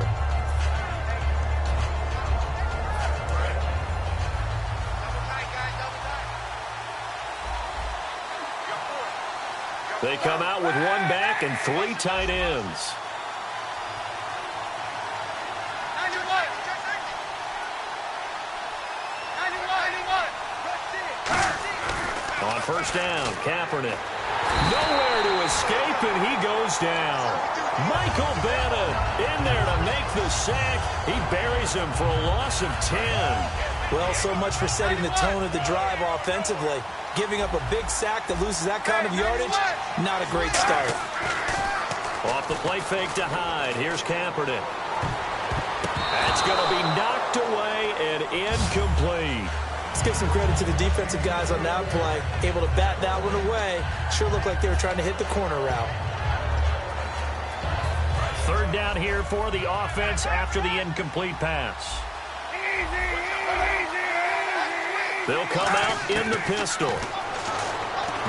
They come out with 1 back and 3 tight ends. On first down, Kaepernick. Nowhere to escape, and he goes down. Michael Bennett in there to make the sack. He buries him for a loss of 10. Well, so much for setting the tone of the drive offensively. Giving up a big sack that loses that kind of yardage, not a great start. Off the play fake to Hyde. Here's Kaepernick. That's going to be knocked away and incomplete. Let's give some credit to the defensive guys on that play. Able to bat that one away. Sure looked like they were trying to hit the corner route. Third down here for the offense after the incomplete pass. They'll come out in the pistol.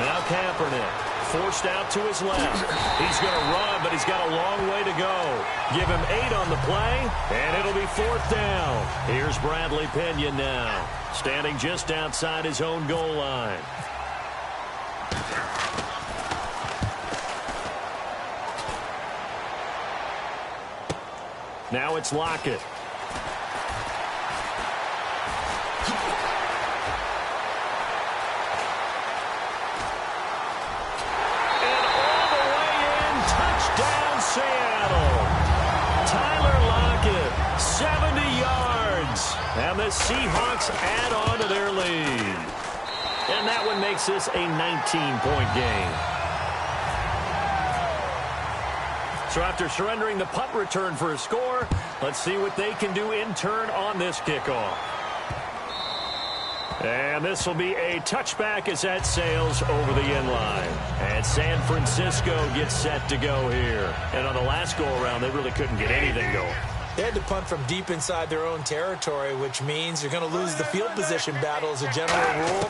Now Kaepernick. Forced out to his left. He's going to run, but he's got a long way to go. Give him 8 on the play, and it'll be 4th down. Here's Bradley Pena now, standing just outside his own goal line. Now it's Lockett. Seattle. Tyler Lockett, 70 yards. And the Seahawks add on to their lead. And that one makes this a 19-point game. So after surrendering the punt return for a score, let's see what they can do in turn on this kickoff. And this will be a touchback as that sails over the end line. And San Francisco gets set to go here. And on the last go-around, they really couldn't get anything going. They trying to punt from deep inside their own territory, which means you're going to lose the field position battle as a general rule.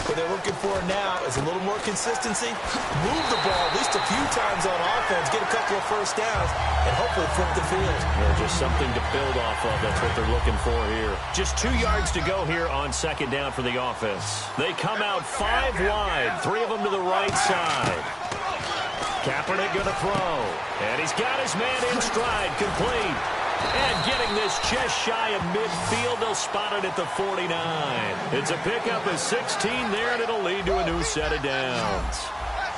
What they're looking for now is a little more consistency, move the ball at least a few times on offense, get a couple of first downs, and hopefully flip the field. Yeah, just something to build off of. That's what they're looking for here. Just 2 yards to go here on second down for the offense. They come out 5 wide, 3 of them to the right side. Kaepernick going to throw. And he's got his man in stride, complete. And getting this just shy of midfield, they'll spot it at the 49. It's a pickup of 16 there, and it'll lead to a new set of downs.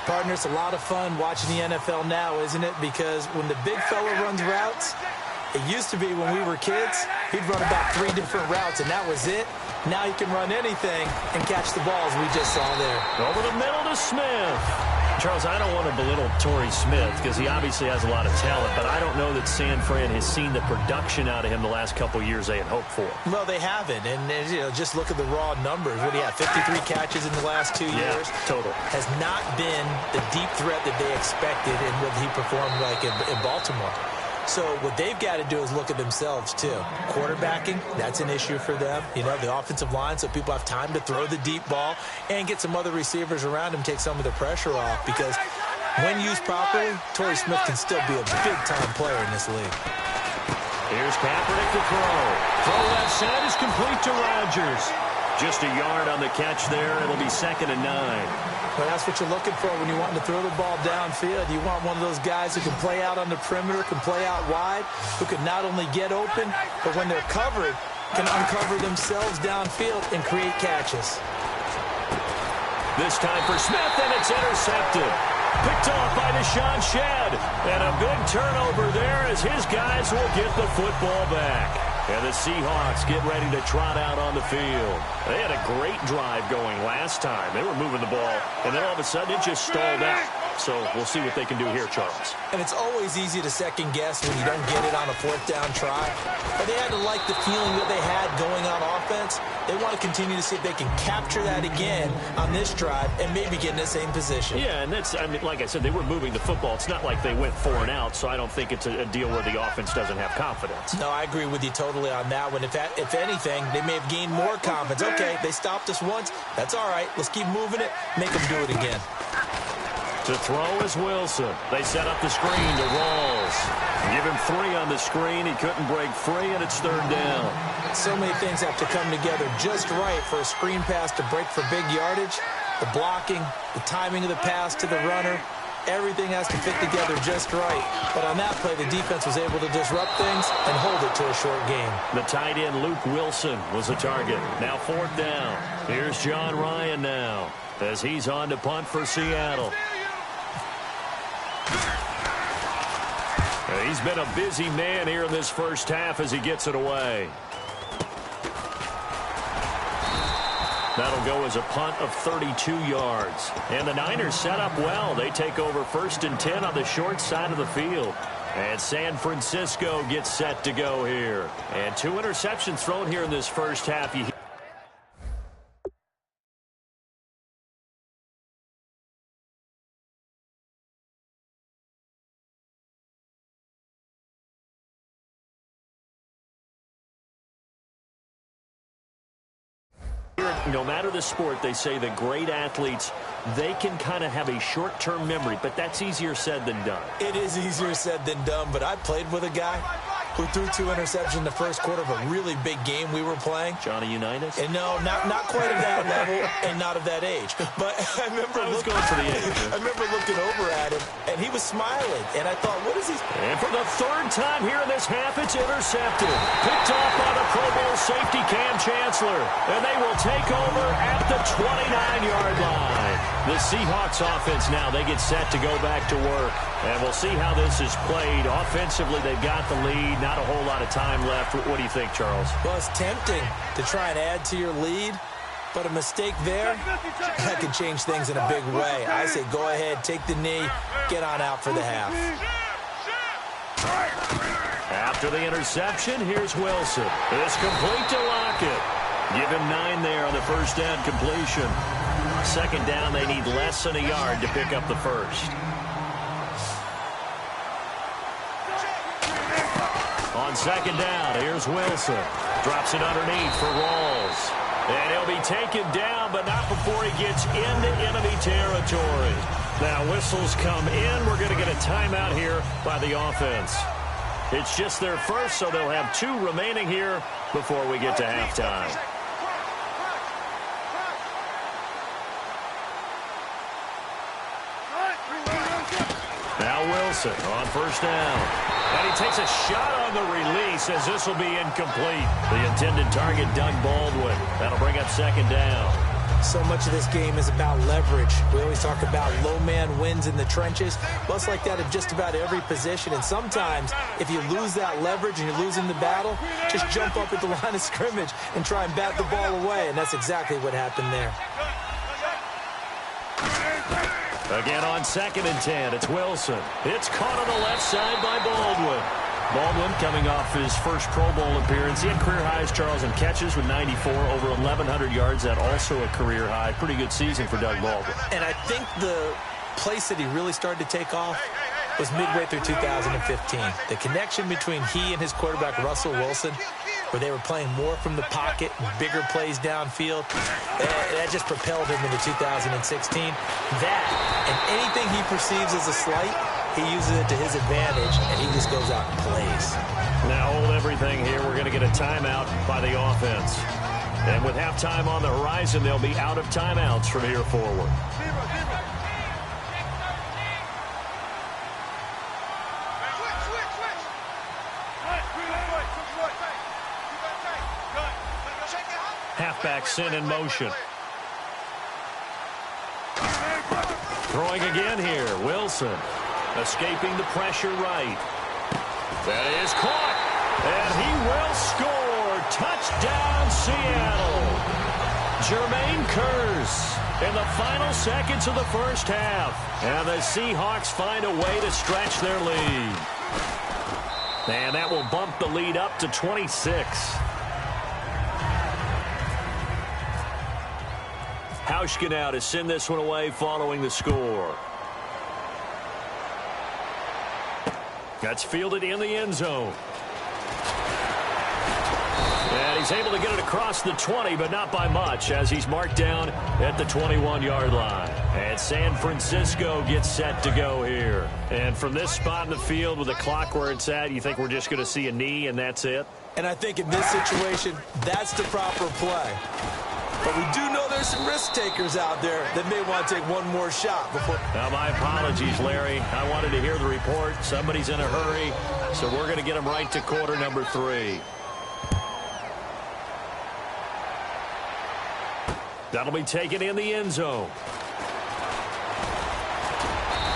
Partner, it's a lot of fun watching the NFL now, isn't it? Because when the big fella runs routes, it used to be when we were kids, he'd run about 3 different routes, and that was it. Now he can run anything and catch the balls we just saw there. Over the middle to Smith. Charles, I don't want to belittle Torrey Smith because he obviously has a lot of talent, but I don't know that San Fran has seen the production out of him the last couple of years they had hoped for. Well, they haven't, and you know, just look at the raw numbers. What do you have, 53 catches in the last 2 years? Total. Has not been the deep threat that they expected and what he performed like in Baltimore. So what they've got to do is look at themselves, too. Quarterbacking, that's an issue for them. You know, the offensive line, so people have time to throw the deep ball and get some other receivers around him, take some of the pressure off. Because when used properly, Torrey Smith can still be a big-time player in this league. Here's Kaepernick to throw. Throw left side is complete to Rodgers. Just a yard on the catch there. It'll be 2nd and 9. Well, that's what you're looking for when you want to throw the ball downfield. You want one of those guys who can play out on the perimeter, can play out wide, who can not only get open, but when they're covered, can uncover themselves downfield and create catches. This time for Smith, and it's intercepted. Picked off by Deshaun Shedd. And a big turnover there as his guys will get the football back. And the Seahawks get ready to trot out on the field. They had a great drive going last time. They were moving the ball, and then all of a sudden it just stalled out. So we'll see what they can do here, Charles. And it's always easy to second guess when you don't get it on a 4th down try. But they had to like the feeling that they had going on offense. They want to continue to see if they can capture that again on this drive and maybe get in the same position. Yeah, and that's, I mean, like I said, they were moving the football. It's not like they went 4 and out, so I don't think it's a deal where the offense doesn't have confidence. No, I agree with you totally on that one. If anything, they may have gained more confidence. Okay, they stopped us once. That's all right. Let's keep moving it. Make them do it again. To throw is Wilson. They set up the screen to Rawls. Give him 3 on the screen. He couldn't break free, and it's 3rd down. So many things have to come together just right for a screen pass to break for big yardage. The blocking, the timing of the pass to the runner, everything has to fit together just right. But on that play, the defense was able to disrupt things and hold it to a short game. The tight end, Luke Wilson, was the target. Now 4th down. Here's John Ryan now as he's on to punt for Seattle. He's been a busy man here in this first half as he gets it away. That'll go as a punt of 32 yards. And the Niners set up well. They take over 1st and 10 on the short side of the field. And San Francisco gets set to go here. And 2 interceptions thrown here in this first half. No matter the sport, they say the great athletes, they can kind of have a short-term memory, but that's easier said than done. It is easier said than done, but I played with a guy who threw 2 interceptions in the first quarter of a really big game we were playing. Johnny Unitas? And no, not quite of that level and not of that age. But I remember looking over at him, and he was smiling. And I thought, what is he? And for the 3rd time here in this half, it's intercepted. Picked off by the Pro Bowl safety Cam Chancellor. And they will take over at the 29-yard line. The Seahawks offense now, they get set to go back to work. And we'll see how this is played. Offensively, they've got the lead. Not a whole lot of time left. What do you think, Charles? Well, it's tempting to try and add to your lead. But a mistake there, that can change things in a big way. I say go ahead, take the knee, get on out for the half. After the interception, here's Wilson. It's complete to Lockett. Give him 9 there on the 1st down completion. 2nd down, they need less than a yard to pick up the 1st. On second down, here's Wilson. Drops it underneath for Rawls. And he'll be taken down, but not before he gets into enemy territory. Now whistles come in. We're going to get a timeout here by the offense. It's just their first, so they'll have 2 remaining here before we get to halftime. Now Wilson on first down. And he takes a shot on the release as this will be incomplete. The intended target, Doug Baldwin. That'll bring up second down. So much of this game is about leverage. We always talk about low man wins in the trenches. Well, it's like that in just about every position. And sometimes, if you lose that leverage and you're losing the battle, just jump up at the line of scrimmage and try and bat the ball away. And that's exactly what happened there. Again on 2nd and 10, it's Wilson. It's caught on the left side by Baldwin. Baldwin coming off his first Pro Bowl appearance. He had career highs, Charles, in catches with 94, over 1,100 yards. That also a career high. Pretty good season for Doug Baldwin. And I think the place that he really started to take off was midway through 2015. The connection between he and his quarterback, Russell Wilson, where they were playing more from the pocket, bigger plays downfield, that just propelled him into 2016. That, and anything he perceives as a slight, he uses it to his advantage, and he just goes out and plays. Now hold everything here. We're going to get a timeout by the offense. And with halftime on the horizon, they'll be out of timeouts from here forward. Halfback sent in motion. Throwing again here, Wilson. Escaping the pressure right. That is caught. And he will score. Touchdown, Seattle. Jermaine Kearse in the final seconds of the first half. And the Seahawks find a way to stretch their lead. And that will bump the lead up to 26. Hauschka now to send this one away following the score. That's fielded in the end zone. And he's able to get it across the 20, but not by much, as he's marked down at the 21-yard line. And San Francisco gets set to go here. And from this spot in the field with the clock where it's at, you think we're just going to see a knee and that's it? And I think in this situation, that's the proper play. But we do know there's some risk takers out there that may want to take one more shot before. Now, my apologies, Larry. I wanted to hear the report. Somebody's in a hurry, so we're going to get him right to quarter number 3. That'll be taken in the end zone.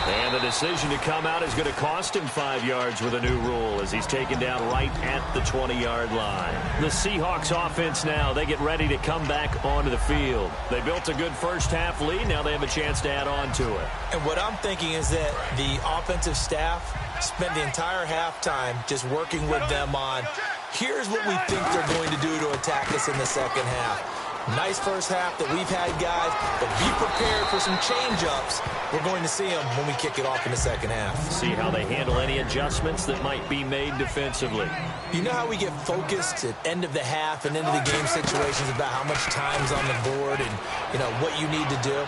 And the decision to come out is going to cost him 5 yards with a new rule as he's taken down right at the 20-yard line. The Seahawks offense now, they get ready to come back onto the field. They built a good first-half lead. Now they have a chance to add on to it. And what I'm thinking is that the offensive staff spent the entire halftime just working with them on, here's what we think they're going to do to attack us in the second half. Nice first half that we've had, guys, but be prepared for some change-ups. We're going to see them when we kick it off in the second half. See how they handle any adjustments that might be made defensively. You know how we get focused at end of the half and into the game situations about how much time's on the board and, you know, what you need to do?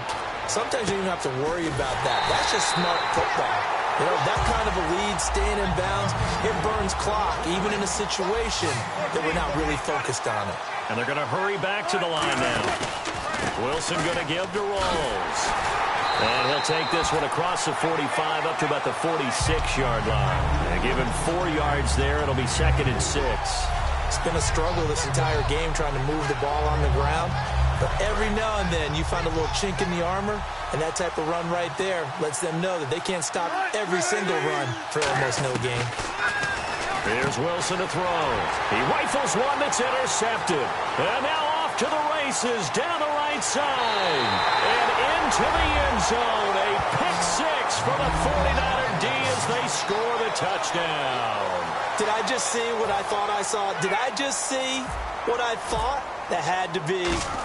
Sometimes you don't have to worry about that. That's just smart football. You know, that kind of a lead, staying in bounds, it burns clock, even in a situation that we're not really focused on it. And they're going to hurry back to the line now. Wilson going to give to Rawls. And he'll take this one across the 45 up to about the 46-yard line. And give him 4 yards there. It'll be 2nd and 6. It's been a struggle this entire game trying to move the ball on the ground. But every now and then you find a little chink in the armor, and that type of run right there lets them know that they can't stop every single run for almost no gain. Here's Wilson to throw. He rifles one that's intercepted. And now off to the races down the right side. And into the end zone. A pick 6 for the 49er D as they score the touchdown. Did I just see what I thought I saw? Did I just see what I thought? That had to be.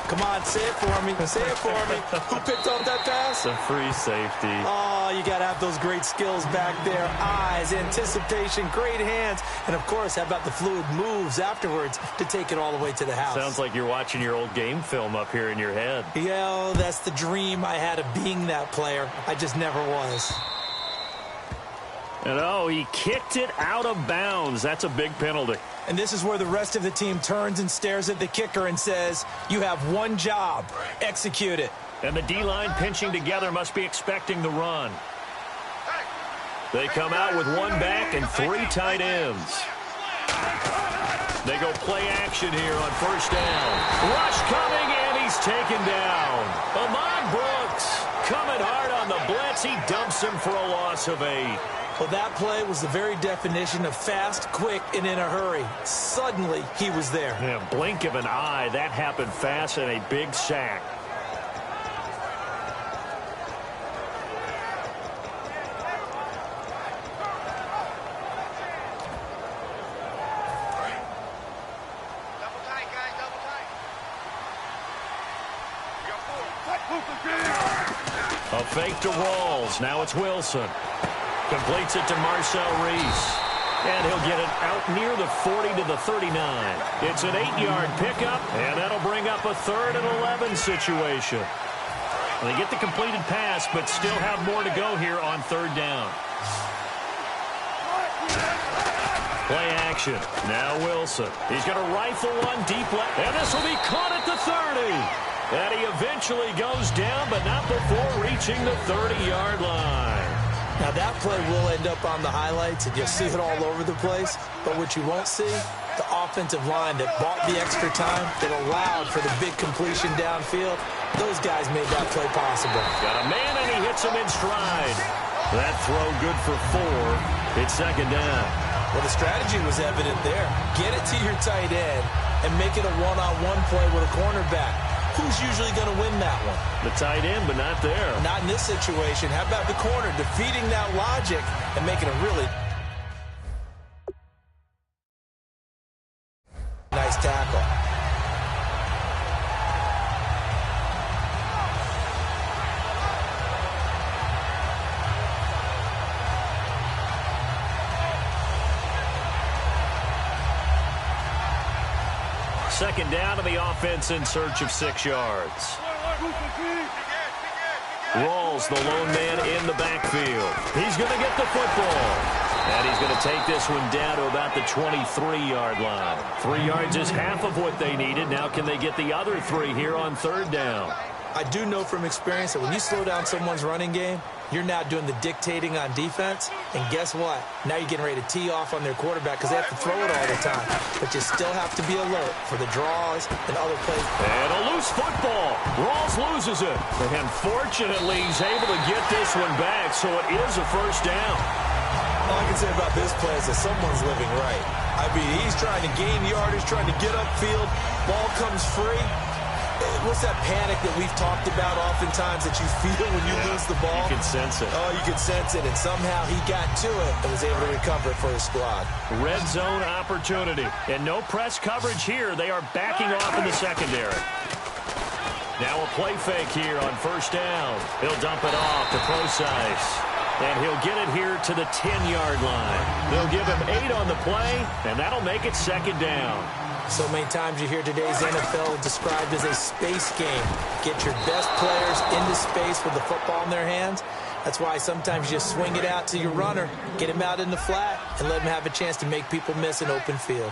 Come on, say it for me. Say it for me. Who picked up that pass? A free safety. Oh, you got to have those great skills back there. Eyes, anticipation, great hands. And, of course, how about the fluid moves afterwards to take it all the way to the house? Sounds like you're watching your old game film up here in your head. Yeah, that's the dream I had of being that player. I just never was. And, oh, he kicked it out of bounds. That's a big penalty. And this is where the rest of the team turns and stares at the kicker and says, you have one job. Execute it. And the D-line pinching together must be expecting the run. They come out with one back and 3 tight ends. They go play action here on first down. Rush coming, and he's taken down. Ahmad Brooks coming hard on the blitz. He dumps him for a loss of 8. Well, that play was the very definition of fast, quick, and in a hurry. Suddenly, he was there. Yeah, blink of an eye. That happened fast and a big sack. A fake to Rawls. Now it's Wilson. Completes it to Marcel Reese. And he'll get it out near the 40 to the 39. It's an 8-yard pickup, and that'll bring up a 3rd and 11 situation. They get the completed pass, but still have more to go here on 3rd down. Play action. Now Wilson. He's going to rifle one deep left, and this will be caught at the 30. And he eventually goes down, but not before reaching the 30-yard line. Now, that play will end up on the highlights, and you'll see it all over the place. But what you won't see, the offensive line that bought the extra time, that allowed for the big completion downfield, those guys made that play possible. Got a man, and he hits him in stride. That throw good for 4. It's 2nd down. Well, the strategy was evident there. Get it to your tight end and make it a one-on-one play with a cornerback. Who's usually going to win that one? The tight end, but not there. Not in this situation. How about the corner defeating that logic and making a really nice tackle? Second down to the offense in search of 6 yards. Rawls, the lone man in the backfield. He's going to get the football. And he's going to take this one down to about the 23-yard line. 3 yards is half of what they needed. Now can they get the other 3 here on 3rd down? I do know from experience that when you slow down someone's running game, you're now doing the dictating on defense. And guess what? Now you're getting ready to tee off on their quarterback because they have to throw it all the time. But you still have to be alert for the draws and other plays. And a loose football. Rawls loses it. And fortunately, he's able to get this one back, so it is a first down. All I can say about this play is that someone's living right. I mean, he's trying to gain yardage, trying to get upfield. Ball comes free. What's that panic that we've talked about oftentimes that you feel when you lose the ball? You can sense it. Oh, you can sense it, and somehow he got to it and was able to recover it for his squad. Red zone opportunity. And no press coverage here. They are backing off in the secondary. Now a play fake here on first down. He'll dump it off to Procise. And he'll get it here to the 10-yard line. They'll give him 8 on the play, and that'll make it 2nd down. So many times you hear today's NFL described as a space game. Get your best players into space with the football in their hands. That's why sometimes you just swing it out to your runner, get him out in the flat, and let him have a chance to make people miss an open field.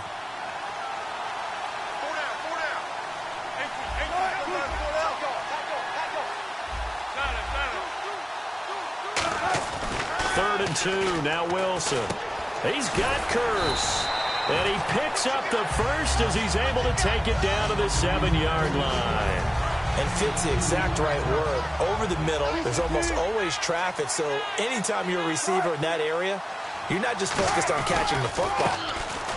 Third and 2, now Wilson. He's got Kearse. And he picks up the first as he's able to take it down to the 7-yard line. And fits the exact right word. Over the middle, there's almost always traffic, so anytime you're a receiver in that area, you're not just focused on catching the football.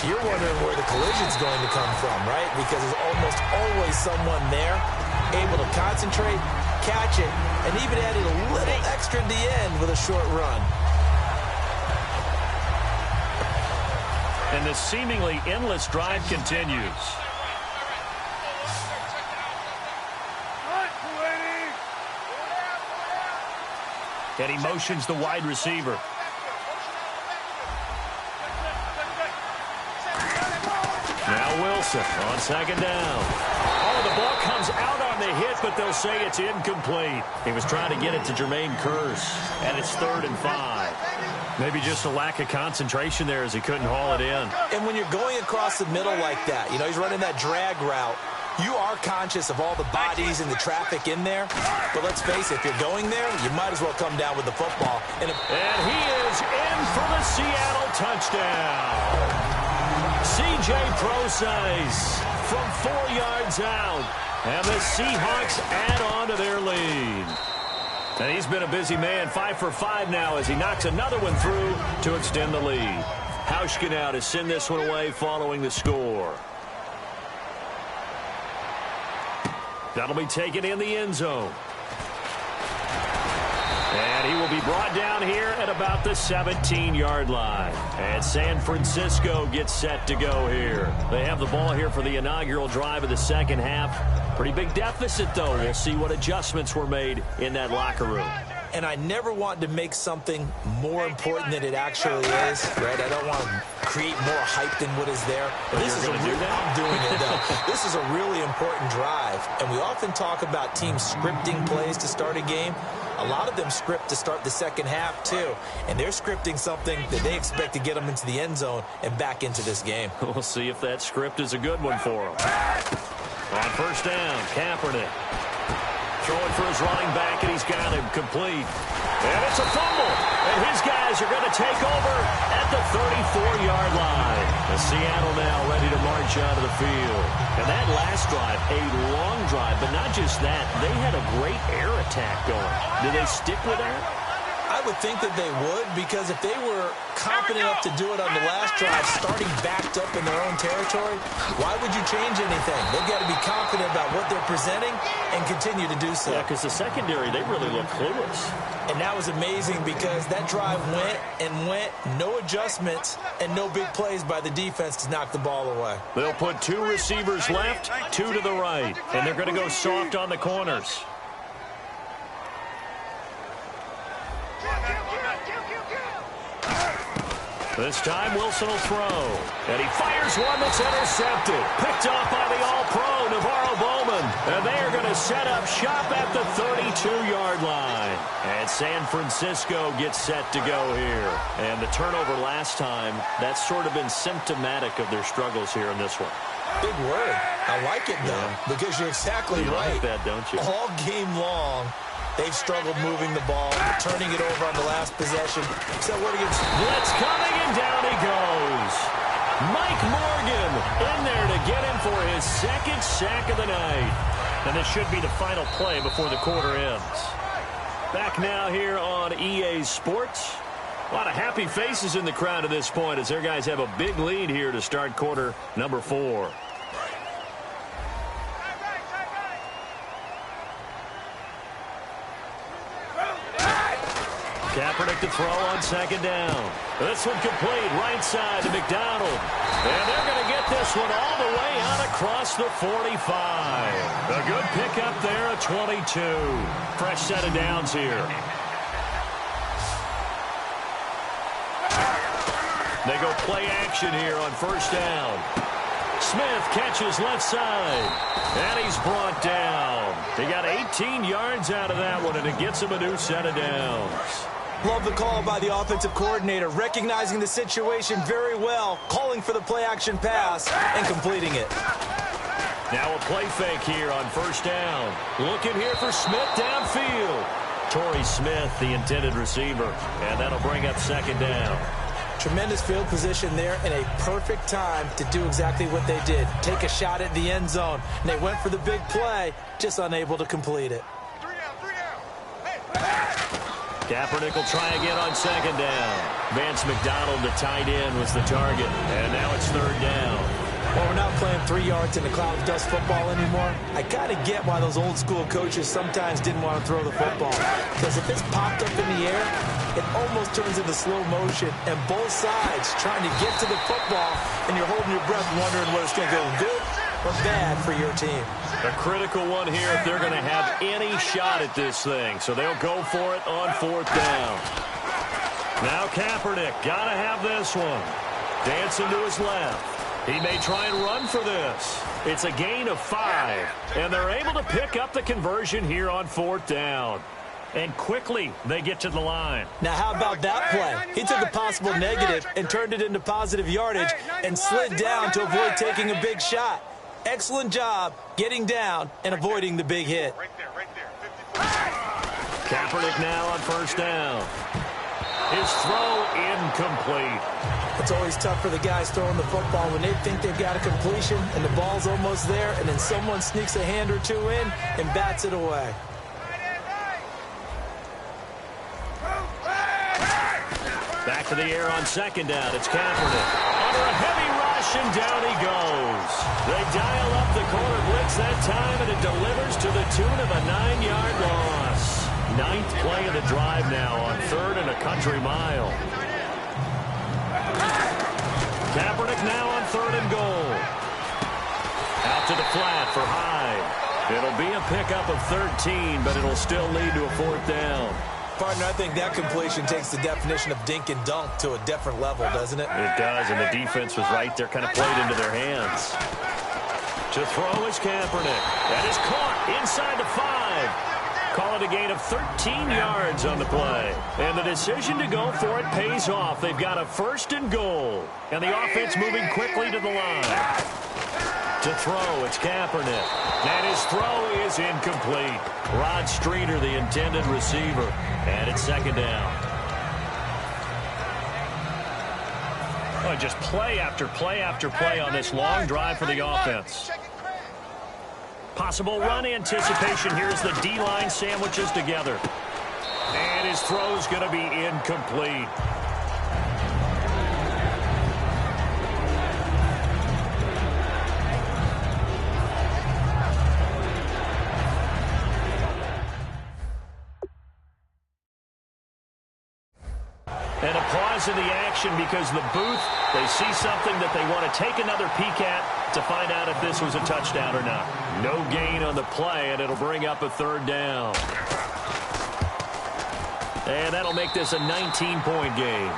You're wondering where the collision's going to come from, right? Because there's almost always someone there able to concentrate, catch it, and even added a little extra at the end with a short run. And the seemingly endless drive continues. And he motions the wide receiver. Now Wilson on second down. Oh, the ball comes out on the hit, but they'll say it's incomplete. He was trying to get it to Jermaine Kearse, and it's 3rd and 5. Maybe just a lack of concentration there as he couldn't haul it in. And when you're going across the middle like that, he's running that drag route, you are conscious of all the bodies and the traffic in there. But let's face it, if you're going there, you might as well come down with the football. And he is in for the Seattle touchdown. C.J. Prosise from 4 yards out. And the Seahawks add on to their lead. And he's been a busy man, 5 for 5 now as he knocks another one through to extend the lead. Hauschka now to send this one away following the score. That'll be taken in the end zone. And he will be brought down here at about the 17-yard line. And San Francisco gets set to go here. They have the ball here for the inaugural drive of the second half. Pretty big deficit, though. We'll see what adjustments were made in that locker room. And I never want to make something more important than it actually is, right? I don't want to create more hype than what is there. But this is I'm doing it, though. This is a really important drive. And we often talk about teams scripting plays to start a game. A lot of them script to start the second half, too. And they're scripting something that they expect to get them into the end zone and back into this game. We'll see if that script is a good one for them. On first down, Kaepernick. Throwing for his running back, and he's got him complete. And it's a fumble. And his guys are going to take over at the 34-yard line. And Seattle now ready to march out of the field. And that last drive, a long drive, but not just that. They had a great air attack going. Do they stick with that? I would think that they would, because if they were confident enough to do it on the last drive, starting backed up in their own territory, why would you change anything? They've got to be confident about what they're presenting and continue to do so. Yeah, because the secondary, they really look clueless. And that was amazing because that drive went and went, no adjustments, and no big plays by the defense to knock the ball away. They'll put 2 receivers left, 2 to the right, and they're going to go soft on the corners. This time Wilson will throw. And he fires one that's intercepted. Picked off by the All-Pro, Navarro Bowman. And they are going to set up shop at the 32-yard line. And San Francisco gets set to go here. And the turnover last time, that's sort of been symptomatic of their struggles here in this one. Big word. I like it, though, because you're exactly right. You like that, don't you? All game long, they've struggled moving the ball, turning it over on the last possession. So what against blitz coming, and down he goes. Mike Morgan in there to get him for his 2nd sack of the night. And this should be the final play before the quarter ends. Back now here on EA Sports. A lot of happy faces in the crowd at this point as their guys have a big lead here to start quarter number 4. Kaepernick to throw on second down. This one complete, right side to McDonald. And they're going to get this one all the way out across the 45. A good pickup there at 22. Fresh set of downs here. They go play action here on first down. Smith catches left side. And he's brought down. He got 18 yards out of that one, and it gets him a new set of downs. Love the call by the offensive coordinator, recognizing the situation very well, calling for the play-action pass, and completing it. Now a play fake here on first down. Looking here for Smith downfield. Torrey Smith, the intended receiver, and that'll bring up second down. Tremendous field position there and a perfect time to do exactly what they did. Take a shot at the end zone. And they went for the big play, just unable to complete it. Kaepernick will try again on second down. Vance McDonald, the tight end, was the target. And now it's third down. Well, we're not playing 3 yards in a cloud of dust football anymore. I kind of get why those old school coaches sometimes didn't want to throw the football. Because if it's popped up in the air, it almost turns into slow motion. And both sides trying to get to the football, and you're holding your breath wondering whether it's going to go good or bad for your team. A critical one here if they're going to have any shot at this thing. So they'll go for it on 4th down. Now Kaepernick, got to have this one. Dancing to his left. He may try and run for this. It's a gain of 5. And they're able to pick up the conversion here on 4th down. And quickly, they get to the line. Now, how about that play? He took a possible negative and turned it into positive yardage and slid down to avoid taking a big shot. Excellent job getting down and avoiding the big hit. Kaepernick now on 1st down. His throw incomplete. It's always tough for the guys throwing the football when they think they've got a completion and the ball's almost there, and then someone sneaks a hand or two in and bats it away. Back to the air on 2nd down. It's Kaepernick. Under a heavy rush, and down he goes. They dial up the corner blitz that time, and it delivers to the tune of a 9-yard loss. 9th play of the drive now on 3rd and a country mile. Kaepernick now on 3rd and goal. Out to the flat for Hyde. It'll be a pickup of 13, but it'll still lead to a 4th down. Partner, I think that completion takes the definition of dink and dunk to a different level, doesn't it? It does, and the defense was right there, kind of played into their hands. To throw is Kaepernick. That is caught inside the 5. Call it a gain of 13 yards on the play. And the decision to go for it pays off. They've got a 1st and goal. And the offense moving quickly to the line. To throw, it's Kaepernick. And his throw is incomplete. Rod Streeter, the intended receiver. And it's 2nd down. Oh, just play after play after play on this long drive for the offense. Possible run anticipation. Here's the D-line sandwiches together. And his throw's going to be incomplete. And a pause in the action because the booth, they see something that they want to take another peek at to find out if this was a touchdown or not. No gain on the play, and it'll bring up a 3rd down. And that'll make this a 19-point game.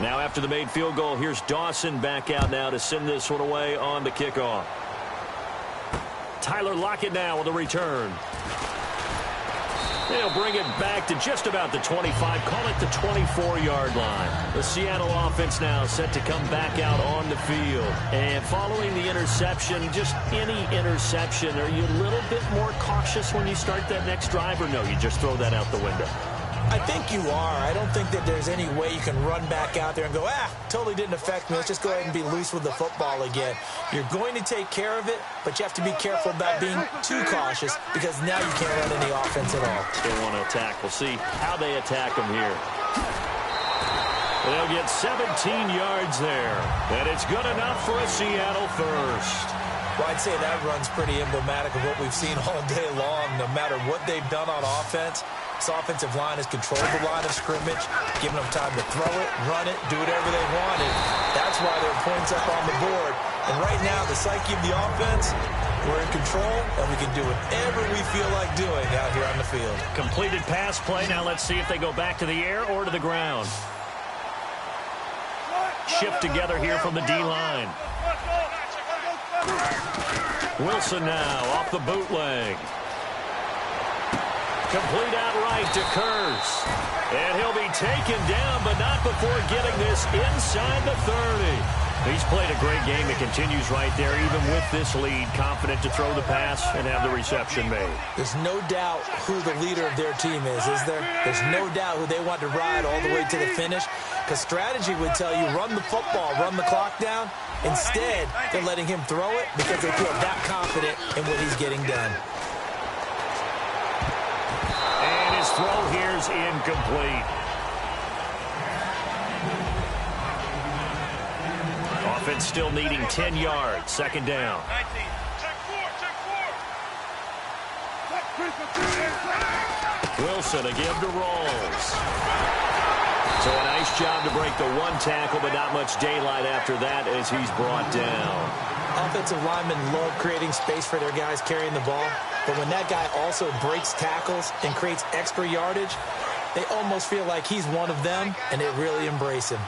Now after the made field goal, here's Dawson back out now to send this one away on the kickoff. Tyler Lockett now with a return. They'll bring it back to just about the 25, call it the 24-yard line. The Seattle offense now set to come back out on the field. And following the interception, just any interception, are you a little bit more cautious when you start that next drive, or no, you just throw that out the window? I think you are. I don't think that there's any way you can run back out there and go, totally didn't affect me. Let's just go ahead and be loose with the football again. You're going to take care of it, but you have to be careful about being too cautious because now you can't run any offense at all. They want to attack. We'll see how they attack them here. They'll get 17 yards there, and it's good enough for a Seattle first. Well, I'd say that run's pretty emblematic of what we've seen all day long. No matter what they've done on offense, this offensive line has controlled the line of scrimmage, giving them time to throw it, run it, do whatever they wanted. That's why there are points up on the board. And right now, the psyche of the offense, we're in control, and we can do whatever we feel like doing out here on the field. Completed pass play. Now let's see if they go back to the air or to the ground. Shift together here from the D-line. Wilson now off the bootleg. Complete outright to Kurz. And he'll be taken down, but not before getting this inside the 30. He's played a great game. It continues right there, even with this lead. Confident to throw the pass and have the reception made. There's no doubt who the leader of their team is there? There's no doubt who they want to ride all the way to the finish. Because strategy would tell you, run the football, run the clock down. Instead, they're letting him throw it because they feel that confident in what he's getting done. And his throw here is incomplete. Offense still needing 10 yards. 2nd down. Wilson again to Rawls. So a nice job to break the one tackle, but not much daylight after that as he's brought down. Offensive linemen love creating space for their guys carrying the ball, but when that guy also breaks tackles and creates extra yardage, they almost feel like he's one of them, and they really embrace him.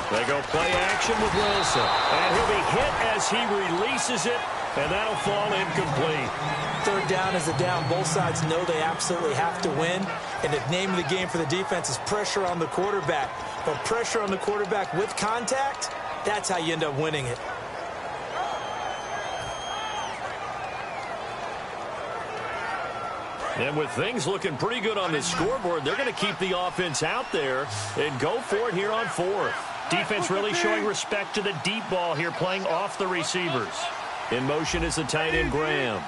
They go play action with Wilson, and he'll be hit as he releases it, and that'll fall incomplete. Third down is a down. Both sides know they absolutely have to win, and the name of the game for the defense is pressure on the quarterback. But pressure on the quarterback with contact, that's how you end up winning it. And with things looking pretty good on the scoreboard, they're going to keep the offense out there and go for it here on fourth. Defense really showing respect to the deep ball here, playing off the receivers. In motion is the tight end Graham.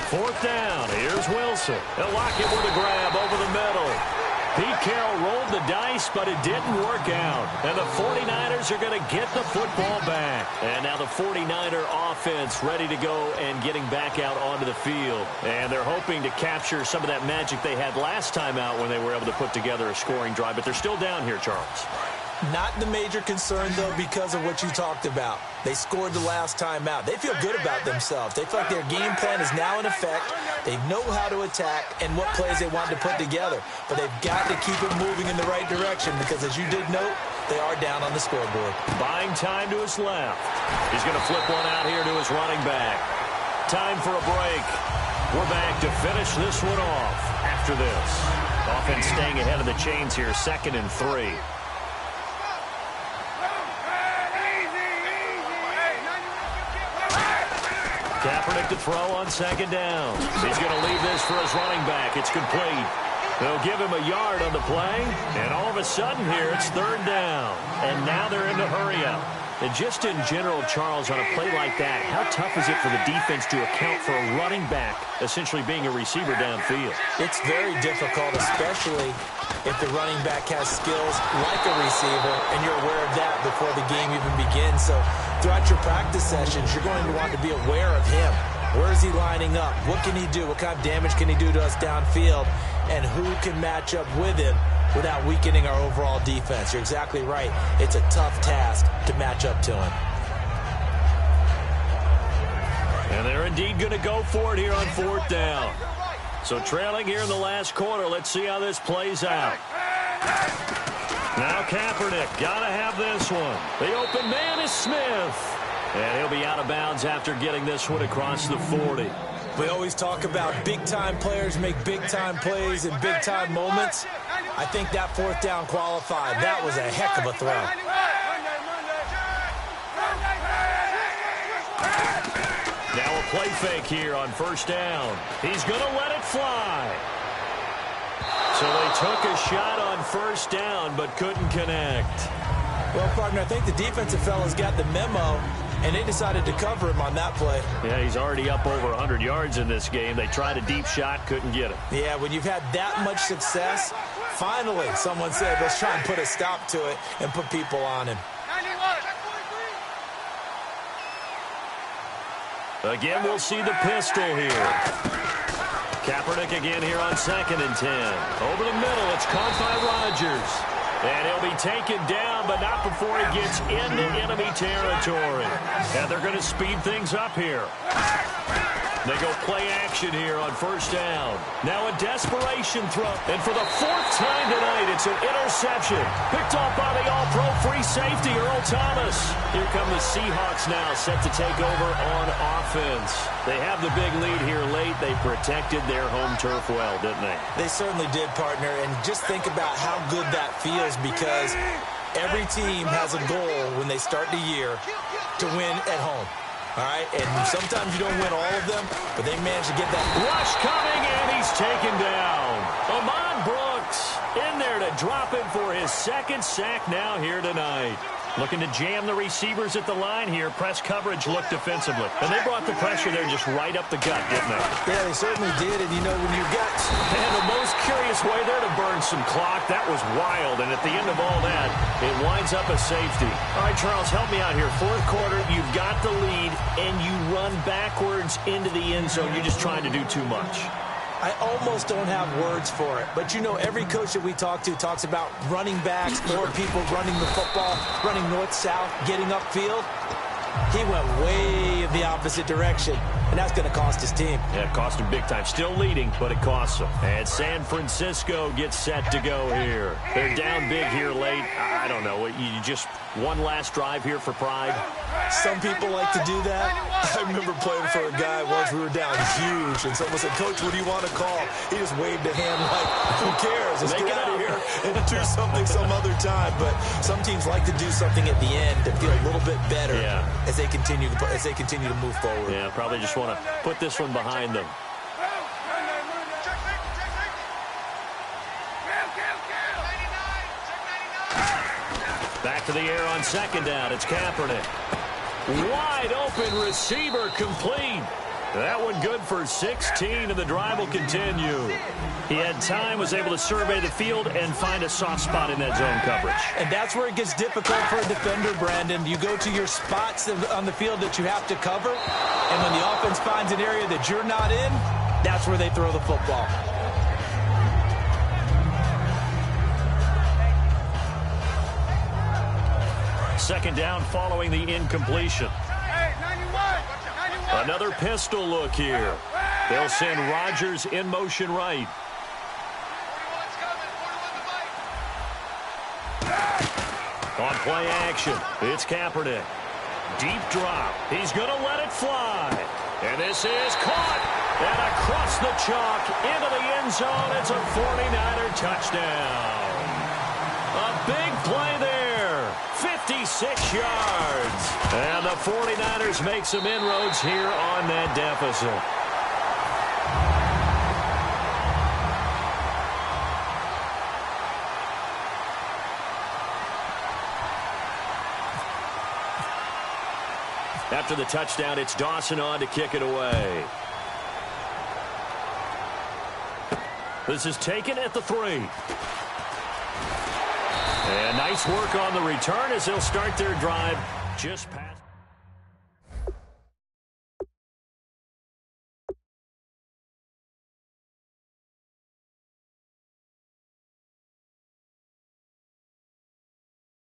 Fourth down. Here's Wilson. They'll lock it with a grab over the middle. Pete Carroll rolled the dice, but it didn't work out. And the 49ers are going to get the football back. And now the 49er offense ready to go and getting back out onto the field. And they're hoping to capture some of that magic they had last time out when they were able to put together a scoring drive. But they're still down here, Charles. Not the major concern, though, because of what you talked about. They scored the last time out. They feel good about themselves. They feel like their game plan is now in effect. They know how to attack and what plays they want to put together. But they've got to keep it moving in the right direction because, as you did note, they are down on the scoreboard. Buying time to his left. He's going to flip one out here to his running back. Time for a break. We're back to finish this one off after this. Offense staying ahead of the chains here, 2nd and 3. Kaepernick to throw on 2nd down. He's going to leave this for his running back. It's complete. They'll give him a yard on the play, and all of a sudden here it's 3rd down. And now they're in the hurry up. And just in general, Charles, on a play like that, how tough is it for the defense to account for a running back essentially being a receiver downfield? It's very difficult, especially if the running back has skills like a receiver, and you're aware of that before the game even begins. So throughout your practice sessions, you're going to want to be aware of him. Where is he lining up? What can he do? What kind of damage can he do to us downfield? And who can match up with him without weakening our overall defense? You're exactly right. It's a tough task to match up to him. And they're indeed going to go for it here on 4th down. So trailing here in the last quarter. Let's see how this plays out. Now Kaepernick, got to have this one. The open man is Smith. And he'll be out of bounds after getting this one across the 40. We always talk about big-time players make big-time plays in big-time moments. I think that 4th down qualified. That was a heck of a throw. Now a play fake here on 1st down. He's going to let it fly. So they took a shot on 1st down but couldn't connect. Well, partner, I think the defensive fellas got the memo, and they decided to cover him on that play. Yeah, he's already up over 100 yards in this game. They tried a deep shot, couldn't get it. Yeah, when you've had that much success, finally someone said, let's try and put a stop to it and put people on him. Again, we'll see the pistol here. Kaepernick again here on 2nd and 10. Over the middle, it's caught by Rodgers. And he'll be taken down, but not before he gets into enemy territory. And they're going to speed things up here. They go play action here on 1st down. Now a desperation throw. And for the 4th time tonight, it's an interception. Picked off by the all-pro free safety, Earl Thomas. Here come the Seahawks now, set to take over on offense. They have the big lead here late. They protected their home turf well, didn't they? They certainly did, partner. And just think about how good that feels, because every team has a goal when they start the year to win at home. All right, and sometimes you don't win all of them, but they managed to get that rush coming, and he's taken down. Ahman Brooks in there to drop him for his 2nd sack now here tonight. Looking to jam the receivers at the line here. Press coverage looked defensively. And they brought the pressure there just right up the gut, didn't they? Yeah, they certainly did. And, you know, when you got... And the most curious way there to burn some clock. That was wild. And at the end of all that, it winds up a safety. All right, Charles, help me out here. Fourth quarter, you've got the lead, and you run backwards into the end zone. You're just trying to do too much. I almost don't have words for it. But, you know, every coach that we talk to talks about running backs, more people running the football, running north-south, getting upfield. He went way in the opposite direction, and that's going to cost his team. Yeah, it cost him big time. Still leading, but it costs him. And San Francisco gets set to go here. They're down big here late. I don't know. You just one last drive here for pride? Some people like to do that. I remember playing for a guy once. We were down huge, and someone said, "Coach, what do you want to call?" He just waved a hand like, who cares? Let's get out of here and do something some other time. But some teams like to do something at the end to feel a little bit better as they continue to move forward. Yeah, probably just want to put this one behind them. Back to the air on second down. It's Kaepernick. Wide open receiver complete. That one good for 16, and the drive will continue. He had time, was able to survey the field and find a soft spot in that zone coverage. And that's where it gets difficult for a defender, Brandon. You go to your spots on the field that you have to cover, and when the offense finds an area that you're not in, that's where they throw the football. Second down following the incompletion. Another pistol look here. They'll send Rodgers in motion right. On play action, it's Kaepernick. Deep drop. He's going to let it fly. And this is caught. And across the chalk into the end zone. It's a 49er touchdown. A big play there. 56 yards. And the 49ers make some inroads here on that deficit. After the touchdown, it's Dawson on to kick it away. This is taken at the 3. And nice work on the return as they'll start their drive just past.